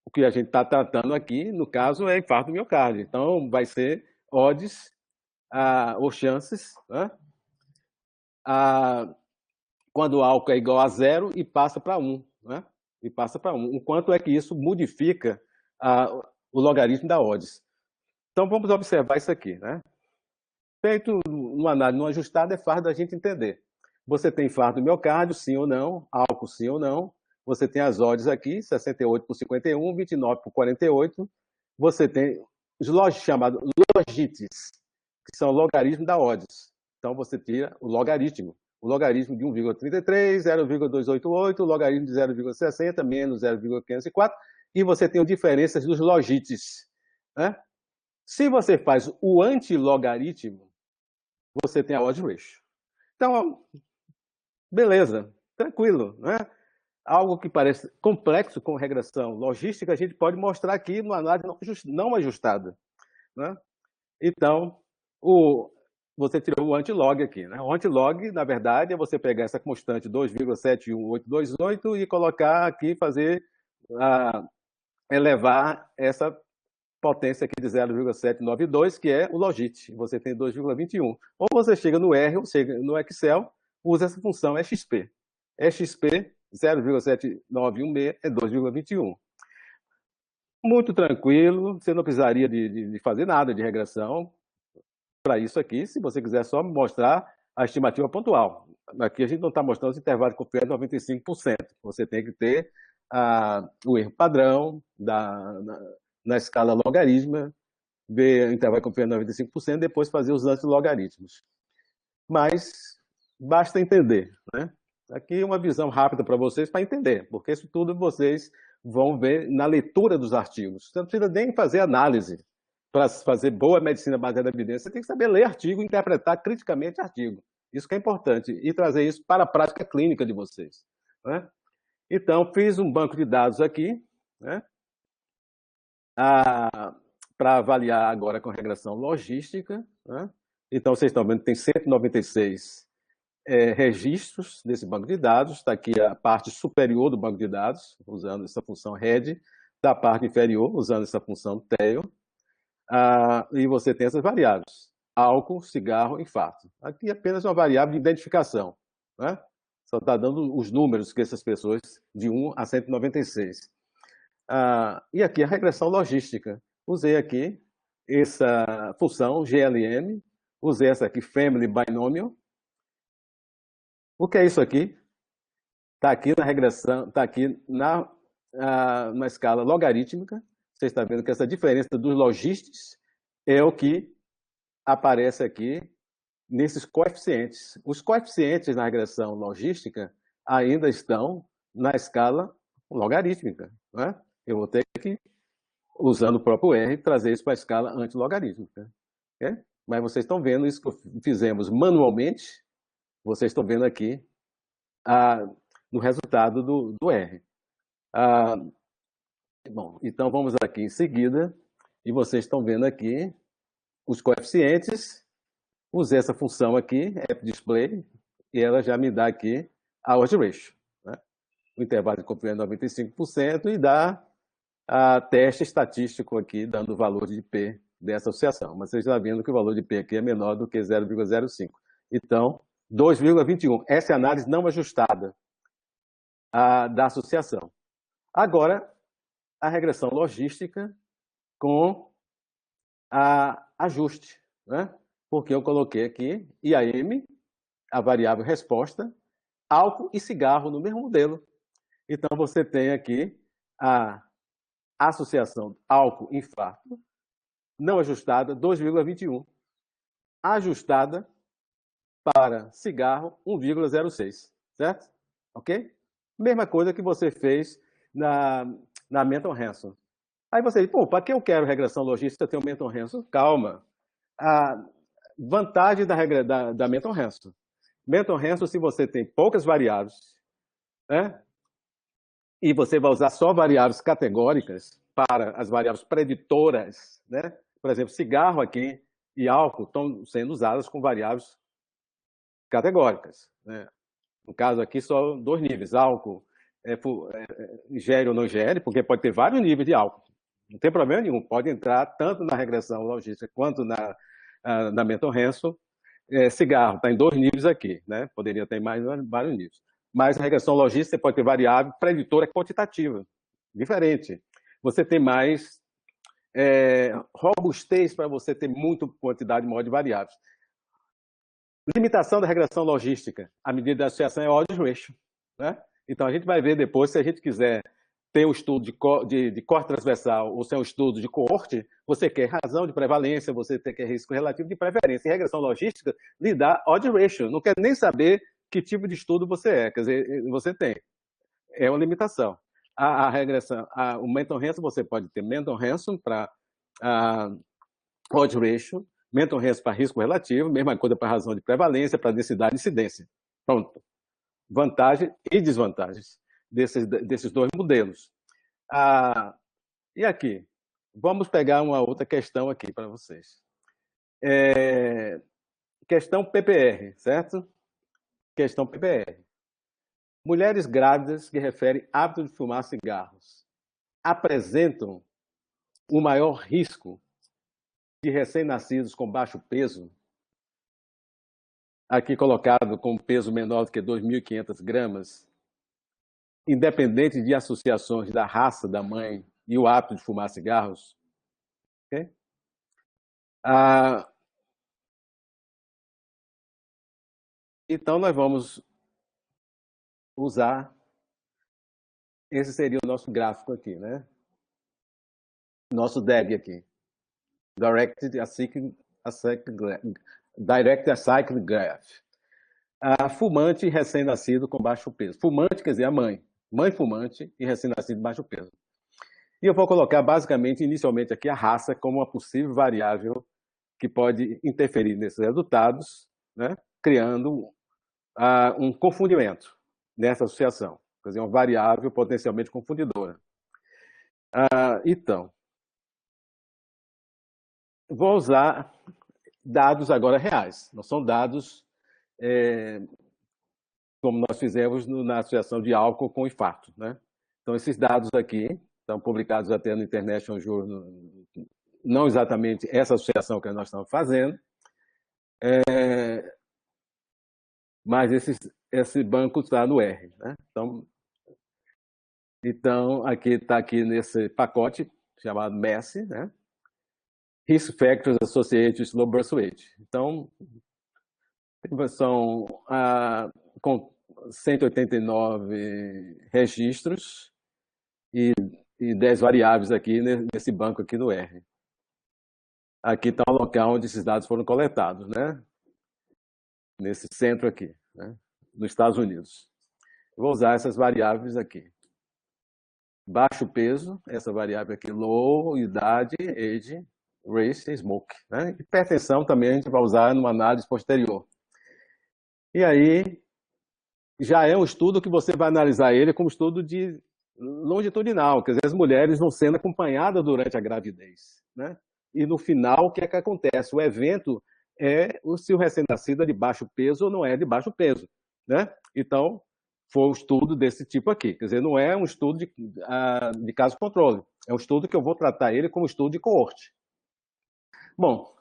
o que a gente está tratando aqui, no caso, é infarto do miocárdio. Então, vai ser odds, ou chances, né? Quando o álcool é igual a 0 e passa para 1. Né? E passa para 1. O quanto é que isso modifica o logaritmo da odds. Então, vamos observar isso aqui. Né? Feito uma análise não ajustada, é fácil da gente entender. Você tem infarto do miocárdio, sim ou não, álcool, sim ou não. Você tem as odds aqui, 68 por 51, 29 por 48. Você tem os chamados logites, que são logaritmos da odds. Então, você tira o logaritmo. O logaritmo de 1,33, 0,288, o logaritmo de 0,60, menos 0,504, e você tem as diferenças dos logites. Né? Se você faz o antilogaritmo, você tem a odds ratio. Então, beleza, tranquilo. Né? Algo que parece complexo com regressão logística, a gente pode mostrar aqui numa análise não ajustada. Né? Então, você tirou o antilog aqui. Né? O antilog, na verdade, é você pegar essa constante 2,71828 e colocar aqui, elevar essa potência aqui de 0,792, que é o logit. Você tem 2,21. Ou você chega no R, ou chega no Excel, usa essa função EXP. EXP 0,7916 é 2,21. Muito tranquilo, você não precisaria de fazer nada de regressão para isso aqui, se você quiser só mostrar a estimativa pontual. Aqui a gente não está mostrando os intervalos de confiança de 95%. Você tem que ter o erro padrão na escala logarítmica, ver o intervalo de confiança de 95%, depois fazer os antilogaritmos. Mas basta entender. Né? Aqui uma visão rápida para vocês, para entender, porque isso tudo vocês vão ver na leitura dos artigos. Você não precisa nem fazer análise para fazer boa medicina baseada em evidência. Você tem que saber ler artigo e interpretar criticamente artigo. Isso que é importante, e trazer isso para a prática clínica de vocês. Né? Então, fiz um banco de dados aqui, né? para avaliar agora com regressão logística, né? Então, vocês estão vendo que tem 196 registros desse banco de dados. Está aqui a parte superior do banco de dados, usando essa função head, da parte inferior, usando essa função tail. E você tem essas variáveis: álcool, cigarro, infarto. Aqui é apenas uma variável de identificação, né? Só está dando os números que essas pessoas, de 1 a 196. E aqui a regressão logística. Usei aqui essa função GLM, usei essa aqui, Family Binomial. O que é isso aqui? Está aqui na regressão, está aqui na escala logarítmica. Você está vendo que essa diferença dos logistas é o que aparece aqui nesses coeficientes. Os coeficientes na regressão logística ainda estão na escala logarítmica, né? Eu vou ter que, usando o próprio R, trazer isso para a escala antilogarítmica. Okay? Mas vocês estão vendo isso que fizemos manualmente, vocês estão vendo aqui no resultado do R. Bom, então vamos aqui em seguida, e vocês estão vendo aqui os coeficientes. Usei essa função aqui, appDisplay, e ela já me dá aqui a odds ratio, né? O intervalo de comprimento é 95% e dá teste estatístico aqui, dando o valor de P dessa associação. Mas vocês estão vendo que o valor de P aqui é menor do que 0,05. Então, 2,21. Essa é a análise não ajustada da associação. Agora, a regressão logística com ajuste, né? Porque eu coloquei aqui IAM, a variável resposta, álcool e cigarro no mesmo modelo. Então, você tem aqui a associação álcool-infarto, não ajustada, 2,21. Ajustada para cigarro, 1,06, certo? Ok? Mesma coisa que você fez na Menton Hanson. Aí você diz, pô, para que eu quero regressão logística, eu tenho Menton Hanson? Calma. A vantagem da Menton Hanson. Menton Hanson, se você tem poucas variáveis, né? E você vai usar só variáveis categóricas para as variáveis preditoras, né? Por exemplo, cigarro aqui e álcool estão sendo usadas com variáveis categóricas, né? No caso aqui, só 2 níveis, álcool, ingere ou não ingere, porque pode ter vários níveis de álcool. Não tem problema nenhum, pode entrar tanto na regressão logística quanto na Menton Hanson. Cigarro está em 2 níveis aqui, né? Poderia ter mais vários níveis. Mas a regressão logística pode ter variável preditora quantitativa, diferente. Você tem mais robustez para você ter muita quantidade maior de variáveis. Limitação da regressão logística, a medida da associação é odds ratio, né? Então a gente vai ver depois, se a gente quiser ter um estudo de corte transversal ou se é um estudo de coorte, você quer razão de prevalência, você quer risco relativo de preferência. E regressão logística lhe dá odds ratio, não quer nem saber que tipo de estudo você quer dizer, você tem. É uma limitação. A regressão, o Menton Hanson, você pode ter Menton Hanson para odds ratio, Menton Hanson para risco relativo, mesma coisa para razão de prevalência, para densidade e incidência. Pronto. Vantagens e desvantagens desses 2 modelos. E aqui, vamos pegar uma outra questão aqui para vocês. Questão PPR, certo? Questão PPR. Mulheres grávidas que referem hábito de fumar cigarros apresentam o maior risco de recém-nascidos com baixo peso, aqui colocado com peso menor do que 2.500 gramas, independente de associações da raça da mãe e o hábito de fumar cigarros. Okay? Então, nós vamos usar, esse seria o nosso gráfico aqui, né? Nosso DAG aqui. Directed Acyclic Graph. Fumante e recém-nascido com baixo peso. Fumante quer dizer a mãe. Mãe fumante e recém-nascido de baixo peso. E eu vou colocar basicamente, inicialmente aqui, a raça como uma possível variável que pode interferir nesses resultados, né? Criando um confundimento nessa associação. Quer dizer, uma variável potencialmente confundidora. Então, vou usar dados agora reais, não são dados como nós fizemos na associação de álcool com infarto, né? Então, esses dados aqui estão publicados até no International Journal, não exatamente essa associação que nós estamos fazendo, mas esse banco está no R, né? Então aqui está aqui nesse pacote chamado MESS, né? Risk Factors Associated with Low Birth Weight. Então, são com 189 registros e 10 variáveis aqui nesse banco aqui no R. Aqui está o local onde esses dados foram coletados, né? Nesse centro aqui, né? Nos Estados Unidos. Vou usar essas variáveis aqui. Baixo peso, essa variável aqui, low, idade, age, race, smoke. Né? Hipertensão também a gente vai usar numa análise posterior. E aí, já é um estudo que você vai analisar ele como estudo de longitudinal, quer dizer, as mulheres vão sendo acompanhadas durante a gravidez, né? E no final, o que é que acontece? O evento é se o recém-nascido é de baixo peso ou não é de baixo peso, né? Então, foi um estudo desse tipo aqui, quer dizer, não é um estudo de caso controle, é um estudo que eu vou tratar ele como estudo de coorte. Bom,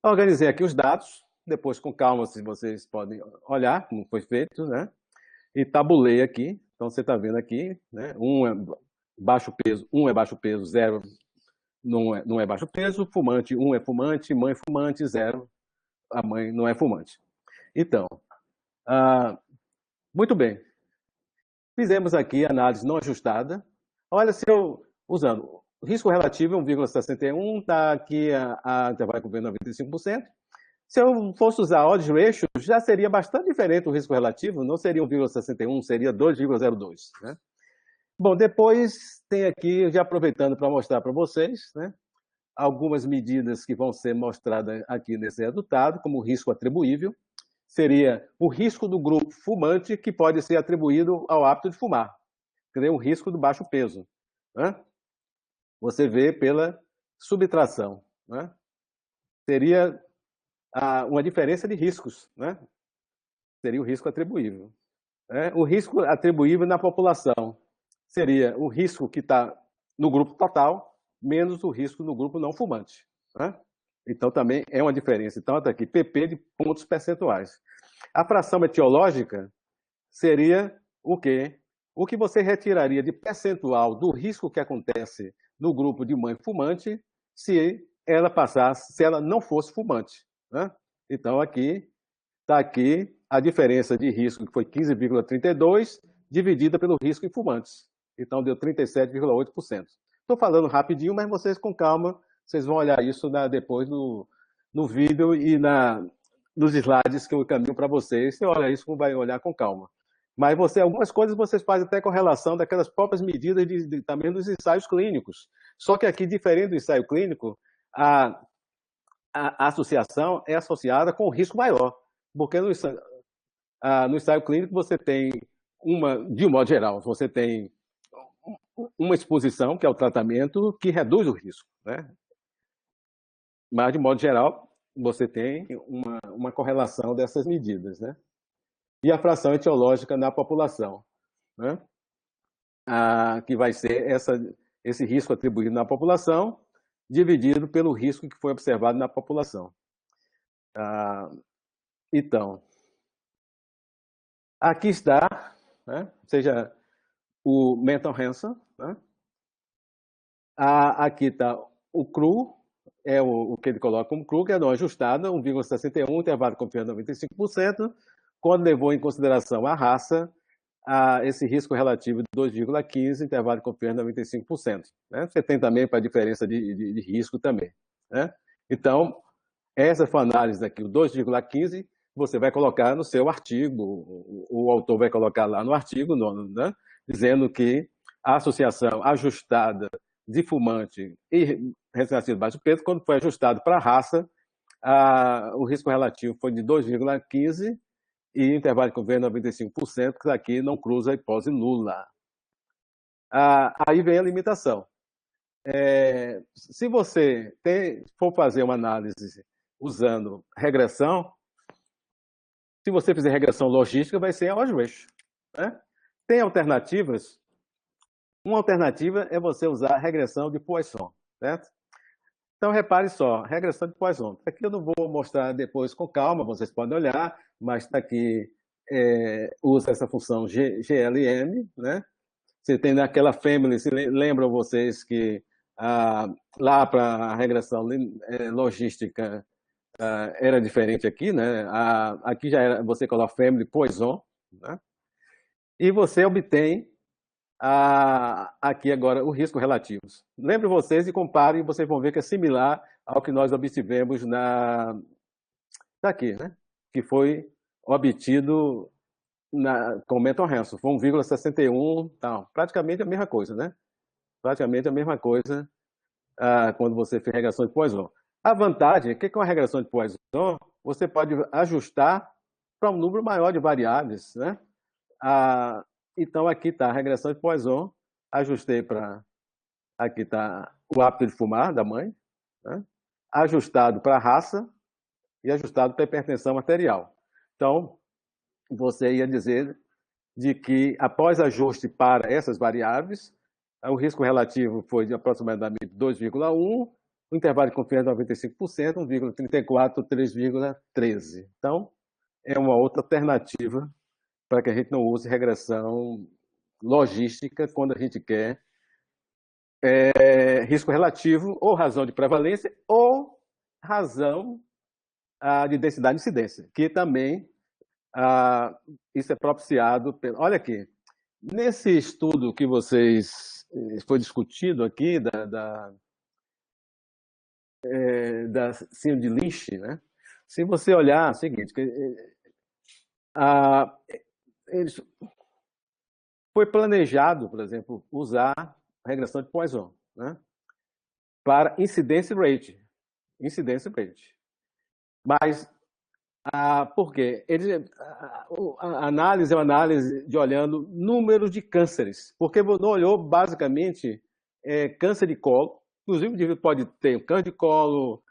organizei aqui os dados, depois com calma, se vocês podem olhar como foi feito, né? E tabulei aqui, então você está vendo aqui, né? Um é baixo peso, 0 não é baixo peso, fumante, 1 é fumante, mãe fumante, 0, a mãe não é fumante. Então, muito bem. Fizemos aqui análise não ajustada. Olha, se eu, usando risco relativo 1,61, está aqui a intervalo com 95%. Se eu fosse usar odds ratio, já seria bastante diferente o risco relativo, não seria 1,61, seria 2,02. Né? Bom, depois tem aqui, já aproveitando para mostrar para vocês, né, algumas medidas que vão ser mostradas aqui nesse resultado, como o risco atribuível, seria o risco do grupo fumante que pode ser atribuído ao hábito de fumar, quer dizer, o risco do baixo peso. Né? Você vê pela subtração. Né? Seria uma diferença de riscos, né? Seria o risco atribuível. O risco atribuível na população seria o risco que está no grupo total, menos o risco no grupo não fumante. Né? Então, também é uma diferença. Então, está aqui, PP de pontos percentuais. A fração etiológica seria o quê? O que você retiraria de percentual do risco que acontece no grupo de mãe fumante se ela não fosse fumante. Né? Então, aqui está aqui a diferença de risco, que foi 15,32, dividida pelo risco em fumantes. Então, deu 37,8%. Estou falando rapidinho, mas vocês com calma, vocês vão olhar isso depois no vídeo e nos slides que eu encaminho para vocês. Você olha isso, vai olhar com calma. Mas algumas coisas vocês fazem até com relação daquelas próprias medidas também dos ensaios clínicos. Só que aqui, diferente do ensaio clínico, a associação é associada com o risco maior. Porque no ensaio clínico você tem de um modo geral, você tem uma exposição, que é o tratamento, que reduz o risco. Né? Mas, de modo geral, você tem uma correlação dessas medidas. Né? E a fração etiológica na população, né? Que vai ser esse risco atribuído na população, dividido pelo risco que foi observado na população. Então, aqui está, né? Ou seja, o Mental Hansen. Né? Aqui está o CRU, é o que ele coloca como CRU, que é não ajustada, 1,61, intervalo de confiança 95%, quando levou em consideração a raça, esse risco relativo de 2,15, intervalo de confiança 95%. Né? Você tem também para a diferença de risco também. Né? Então, essa foi a análise aqui, o 2,15, você vai colocar no seu artigo, o autor vai colocar lá no artigo, né? Dizendo que a associação ajustada de fumante e recém-nascido baixo peso, quando foi ajustado para a raça, o risco relativo foi de 2,15 e intervalo de convênio 95%, que aqui não cruza a hipótese nula. Aí vem a limitação. Se você for fazer uma análise usando regressão, se você fizer regressão logística, vai ser a odds ratio, né? Tem alternativas. Uma alternativa é você usar a regressão de Poisson, certo? Então, repare só, regressão de Poisson. Aqui eu não vou mostrar depois com calma, vocês podem olhar, mas está aqui, usa essa função GLM, né? Você tem naquela family, se lembram vocês que lá para a regressão logística era diferente aqui, né? Aqui já era, você coloca family Poisson, né? E você obtém aqui agora o risco relativos. Lembre vocês e comparem, vocês vão ver que é similar ao que nós obtivemos daqui, né? Que foi obtido com o Menton Hanson, foi 1,61, tá, praticamente a mesma coisa, né? Praticamente a mesma coisa quando você fez regressão de Poisson. A vantagem é que com a regressão de Poisson, você pode ajustar para um número maior de variáveis, né? Então, aqui está a regressão de Poisson, ajustei para... Aqui está o hábito de fumar da mãe, né? Ajustado para a raça e ajustado para a hipertensão arterial. Então, você ia dizer de que, após ajuste para essas variáveis, o risco relativo foi de aproximadamente 2,1, o intervalo de confiança de 95%, 1,34, 3,13. Então, é uma outra alternativa para que a gente não use regressão logística quando a gente quer risco relativo, ou razão de prevalência, ou razão de densidade de incidência, que também isso é propiciado pelo... Olha aqui, nesse estudo que vocês foi discutido aqui da síndrome de Lynch, né? Se você olhar, é o seguinte, eles, foi planejado, por exemplo, usar a regressão de Poisson, né? Para incidence rate. Mas por quê? A análise é uma análise de olhando números de cânceres, porque não olhou basicamente câncer de colo, inclusive o indivíduo pode ter câncer de colo,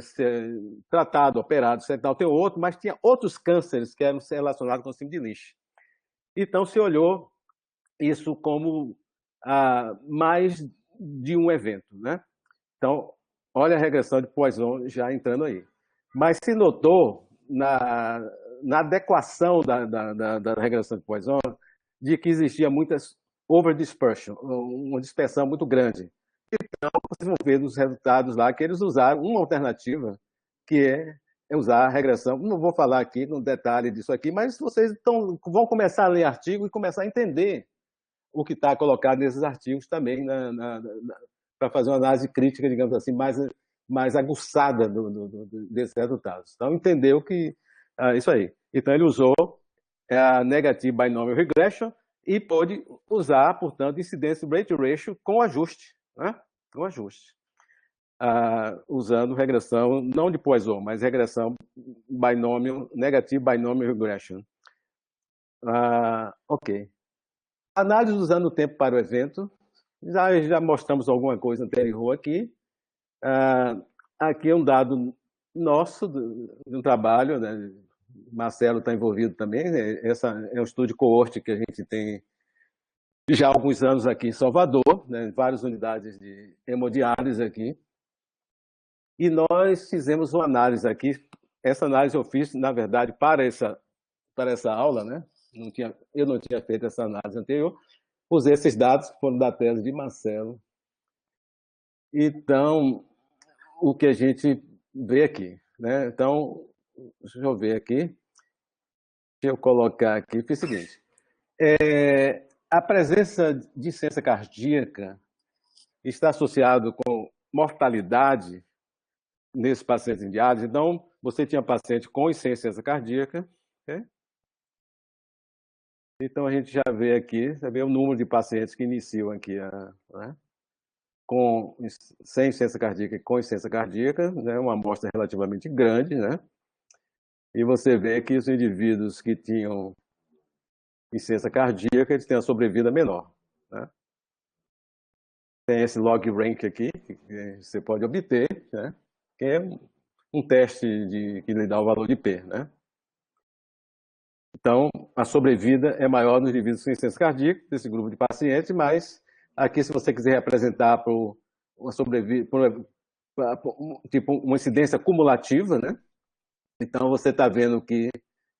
ser tratado, operado, tal, tem outro, mas tinha outros cânceres que eram relacionados com o síndrome de Lynch. Então se olhou isso como mais de um evento, né? Então, olha a regressão de Poisson já entrando aí. Mas se notou na adequação da regressão de Poisson de que existia muitas overdispersion, uma dispersão muito grande. Então, vocês vão ver nos resultados lá que eles usaram uma alternativa, que é usar a regressão. Não vou falar aqui no detalhe disso aqui, mas vocês vão começar a ler artigo e começar a entender o que está colocado nesses artigos também para fazer uma análise crítica, digamos assim, mais aguçada desses resultados. Então, entendeu que isso aí. Então, ele usou a Negative Binomial Regression e pôde usar, portanto, Incidence Rate Ratio com ajuste, né? Com ajuste. Usando regressão, não de Poisson, mas regressão Negative Binomial Regression. Ok. Análise usando o tempo para o evento. Já mostramos alguma coisa anterior aqui. Aqui é um dado nosso, de um trabalho, né? Marcelo está envolvido também. Né? Essa é um estudo de coorte que a gente tem já há alguns anos aqui em Salvador, né? Várias unidades de hemodiálise aqui. E nós fizemos uma análise aqui. Essa análise eu fiz, na verdade, para essa aula, né? Eu não tinha feito essa análise anterior. Usei esses dados que foram da tese de Marcelo. Então, o que a gente vê aqui, né? Então, deixa eu ver aqui. Deixa eu colocar aqui. Foi o seguinte. A presença de insuficiência cardíaca está associado com mortalidade nesses pacientes em diálise. Então, você tinha paciente com insuficiência cardíaca, okay? Então, a gente já vê aqui, você vê o número de pacientes que iniciam aqui, né? Sem insuficiência cardíaca e com insuficiência cardíaca, né? Uma amostra relativamente grande, né? E você vê que os indivíduos que tinham insuficiência cardíaca, eles têm a sobrevida menor, né? tem esse log rank aqui, que você pode obter, né? Que é um teste que lhe dá o valor de P, né? Então, a sobrevida é maior nos indivíduos com insuficiência cardíaca, desse grupo de pacientes, mas aqui, se você quiser representar por uma sobrevida, tipo uma incidência cumulativa, né? Então, você está vendo que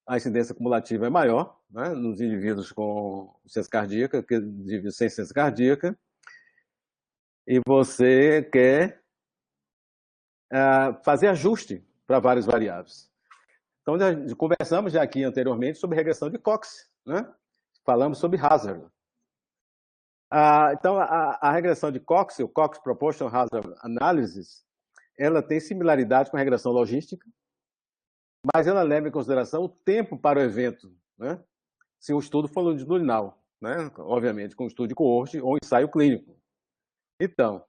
a incidência cumulativa é maior, né, nos indivíduos com insuficiência cardíaca que nos indivíduos sem insuficiência cardíaca, e você quer fazer ajuste para várias variáveis. Então, já conversamos já aqui anteriormente sobre regressão de Cox, né? Falamos sobre hazard. Então, a regressão de Cox, o Cox Proportional Hazard Analysis, ela tem similaridade com a regressão logística, mas ela leva em consideração o tempo para o evento, né? Se o estudo for longitudinal, né? Obviamente, com estudo de coorte ou ensaio clínico. Então,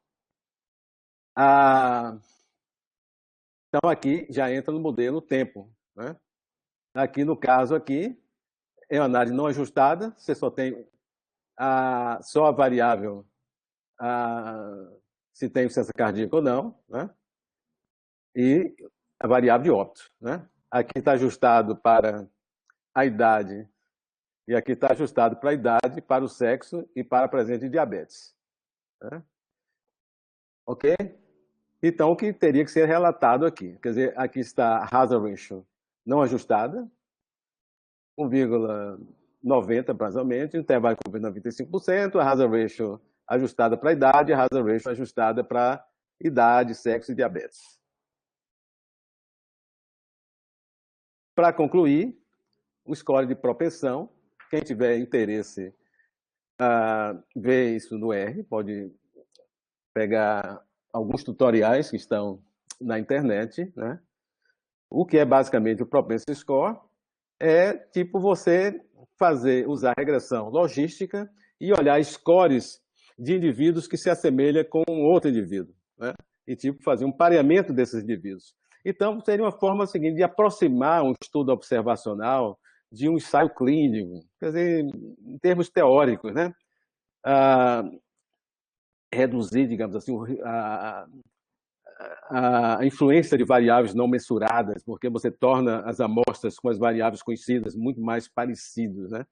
então aqui já entra no modelo tempo, né? Aqui no caso aqui, é uma análise não ajustada, você só tem só a variável se tem insuficiência cardíaca ou não, né? E a variável de óbito, né? Aqui está ajustado para a idade, e aqui está ajustado para a idade, para o sexo e para a presença de diabetes. Né? Ok? Então, o que teria que ser relatado aqui? Quer dizer, aqui está a hazard ratio não ajustada, 1,90 mais ou menos, intervalo de 95%, a hazard ratio ajustada para a idade, a hazard ratio ajustada para idade, sexo e diabetes. Para concluir, o score de propensão, quem tiver interesse ver isso no R, pode pegar alguns tutoriais que estão na internet, né? O que é basicamente o propensity score é tipo você usar regressão logística e olhar scores de indivíduos que se assemelham com outro indivíduo, né? E tipo fazer um pareamento desses indivíduos. Então, seria uma forma seguinte de aproximar um estudo observacional de um ensaio clínico, quer dizer, em termos teóricos, né? Reduzir, digamos assim, a influência de variáveis não mensuradas, porque você torna as amostras com as variáveis conhecidas muito mais parecidas, né?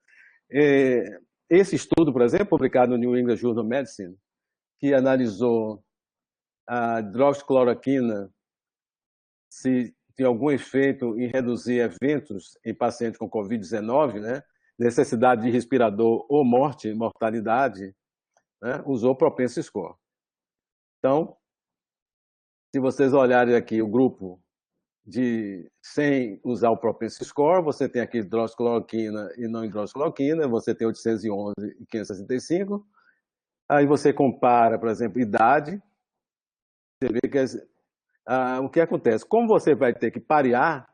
Esse estudo, por exemplo, publicado no New England Journal of Medicine, que analisou a hidroxicloroquina, se tem algum efeito em reduzir eventos em pacientes com Covid-19, né? Necessidade de respirador ou mortalidade, né? Usou o propensity score. Então, se vocês olharem aqui o grupo sem usar o propensity score, você tem aqui hidroxicloroquina e não hidroxicloroquina, você tem 811 e 565. Aí você compara, por exemplo, idade, você vê que o que acontece? Como você vai ter que parear,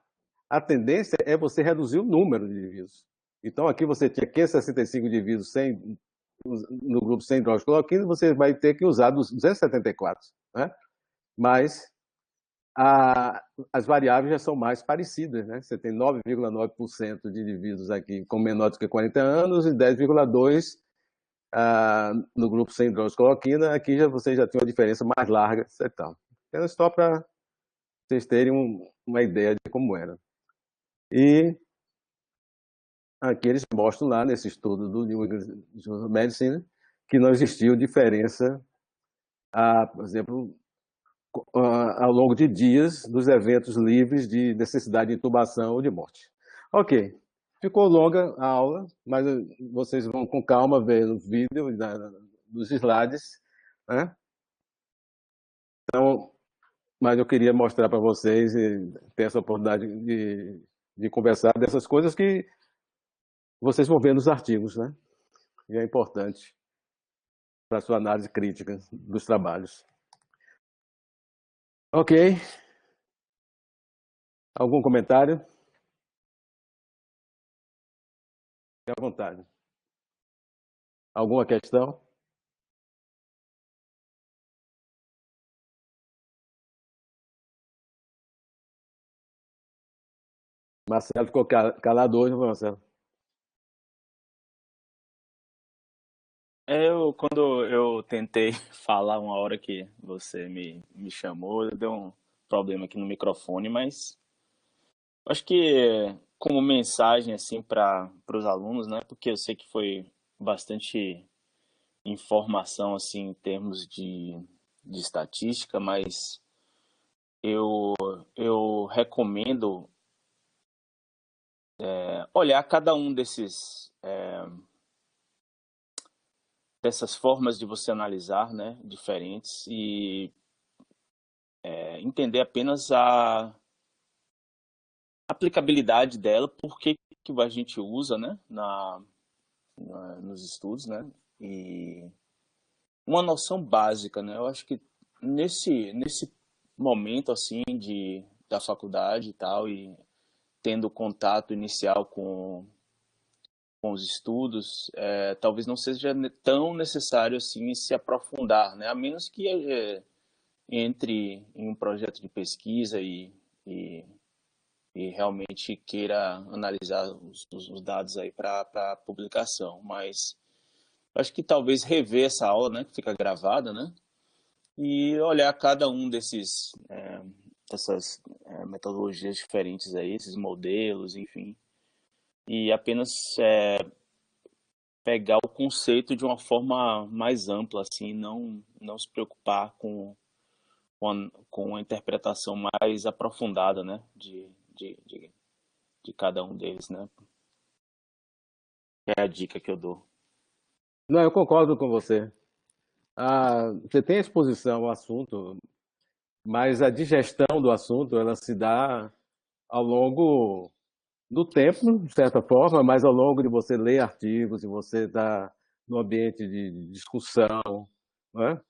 a tendência é você reduzir o número de indivíduos. Então, aqui você tinha 565 indivíduos no grupo sem hidroxicloroquina, você vai ter que usar 274, né? Mas as variáveis já são mais parecidas, né? Você tem 9,9% de indivíduos aqui com menor do que 40 anos e 10,2% no grupo sem hidroxicloroquina. Aqui você já tem uma diferença mais larga, etc. Então, só para vocês terem uma ideia de como era. E aqui eles mostram lá nesse estudo do New England Journal of Medicine que não existiu diferença, por exemplo, ao longo de dias dos eventos livres de necessidade de intubação ou de morte. Ok, ficou longa a aula, mas vocês vão com calma ver o vídeo dos slides, né? Então, mas eu queria mostrar para vocês e ter essa oportunidade de conversar dessas coisas que vocês vão ver nos artigos, né? E é importante para a sua análise crítica dos trabalhos. Ok. Algum comentário? Fique à vontade. Alguma questão? Marcelo ficou calado hoje, Marcelo. Quando eu tentei falar uma hora que você me chamou, deu um problema aqui no microfone, mas acho que como mensagem assim para os alunos, né? Porque eu sei que foi bastante informação assim em termos de estatística, mas eu, eu recomendo olhar cada um dessas formas de você analisar, né, diferentes e entender apenas a aplicabilidade dela, por que que a gente usa, né, nos estudos, né, e uma noção básica, né, eu acho que nesse momento, assim, da faculdade e tal, e tendo contato inicial com os estudos, talvez não seja tão necessário, assim, se aprofundar, né, a menos que entre em um projeto de pesquisa e e realmente queira analisar os dados aí para publicação. Mas acho que talvez rever essa aula, né, que fica gravada, né, e olhar cada um dessas metodologias diferentes aí, esses modelos, enfim, e apenas pegar o conceito de uma forma mais ampla, assim, não se preocupar com a interpretação mais aprofundada, né, de cada um deles, né, é a dica que eu dou. Não, eu concordo com você. Você tem a exposição ao assunto, mas a digestão do assunto ela se dá ao longo do tempo, de certa forma, mas ao longo de você ler artigos, de você estar no ambiente de discussão, né?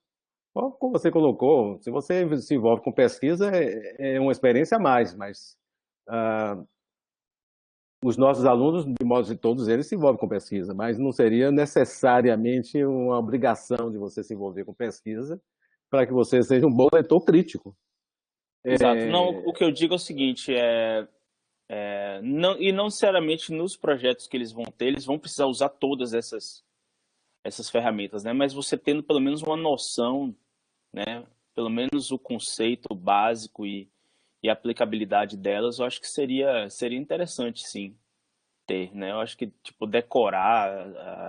Como você colocou, se você se envolve com pesquisa, é uma experiência a mais, mas ah, os nossos alunos, de modo que todos eles se envolvem com pesquisa, mas não seria necessariamente uma obrigação de você se envolver com pesquisa para que você seja um bom leitor crítico. Exato. Não, É, o que eu digo é o seguinte, não, e não necessariamente nos projetos que eles vão ter, eles vão precisar usar todas essas ferramentas, né? Mas você tendo pelo menos uma noção, né? Pelo menos o conceito básico e a aplicabilidade delas, eu acho que seria interessante, sim, ter, né? Eu acho que, tipo, decorar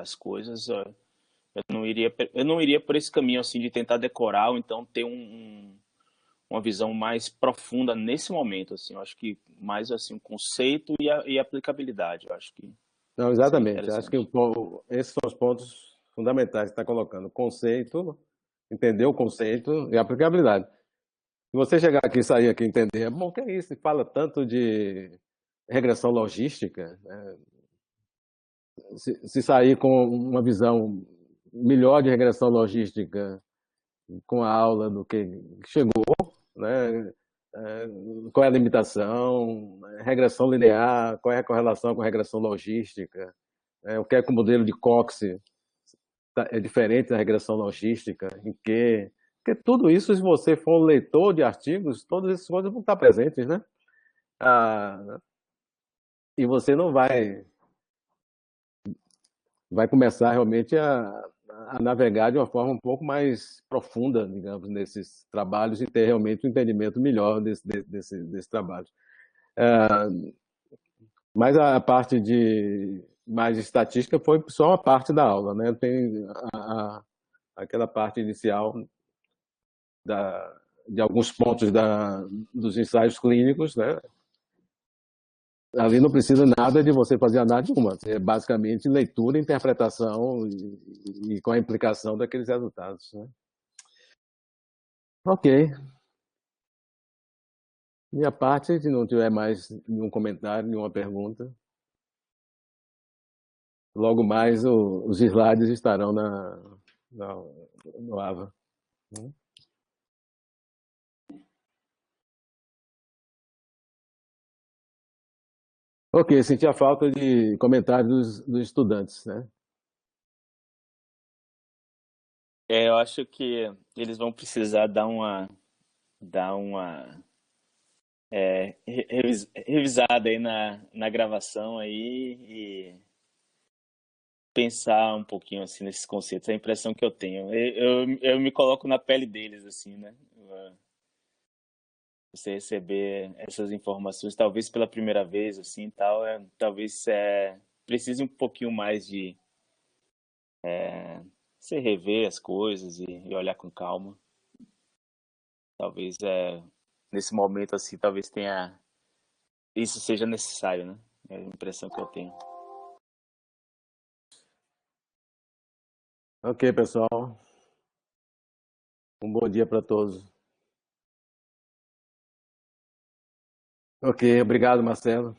as coisas, ó, eu não iria por esse caminho, assim, de tentar decorar ou então ter uma visão mais profunda nesse momento, assim, eu acho que mais assim o conceito e a aplicabilidade, eu acho que não, seria exatamente. Acho que interessante. esses são os pontos fundamentais que está colocando. Conceito, entender o conceito e a aplicabilidade. Se você chegar aqui e sair aqui e entender, bom, o que é isso? Fala tanto de regressão logística, né? Se sair com uma visão melhor de regressão logística com a aula do que chegou, né? É, qual é a limitação, regressão linear, qual é a correlação com a regressão logística, o que é que o modelo de Cox é diferente da regressão logística, em que... Porque tudo isso, se você for um leitor de artigos, todas essas coisas vão estar presentes, né? Ah, e você não vai começar realmente a navegar de uma forma um pouco mais profunda, digamos, nesses trabalhos e ter realmente um entendimento melhor desse trabalho. Mas a parte de mais estatística foi só uma parte da aula, né? Tem aquela parte inicial de alguns pontos dos ensaios clínicos, né? Ali não precisa nada de você fazer análise nenhuma. É basicamente leitura, interpretação e com a implicação daqueles resultados, né? Ok. Minha parte, se não tiver mais nenhum comentário, nenhuma pergunta, logo mais os slides estarão na, no AVA. Ok, senti a falta de comentários dos estudantes, né? Eu acho que eles vão precisar dar uma revisada aí na gravação aí pensar um pouquinho assim nesses conceitos, é a impressão que eu tenho. Eu me coloco na pele deles, assim, né? Você receber essas informações, talvez pela primeira vez, assim, tal, talvez precise um pouquinho mais de você rever as coisas e olhar com calma. Talvez nesse momento, assim, talvez isso seja necessário, né? É a impressão que eu tenho. Ok, pessoal. Um bom dia para todos. Ok, obrigado, Marcelo.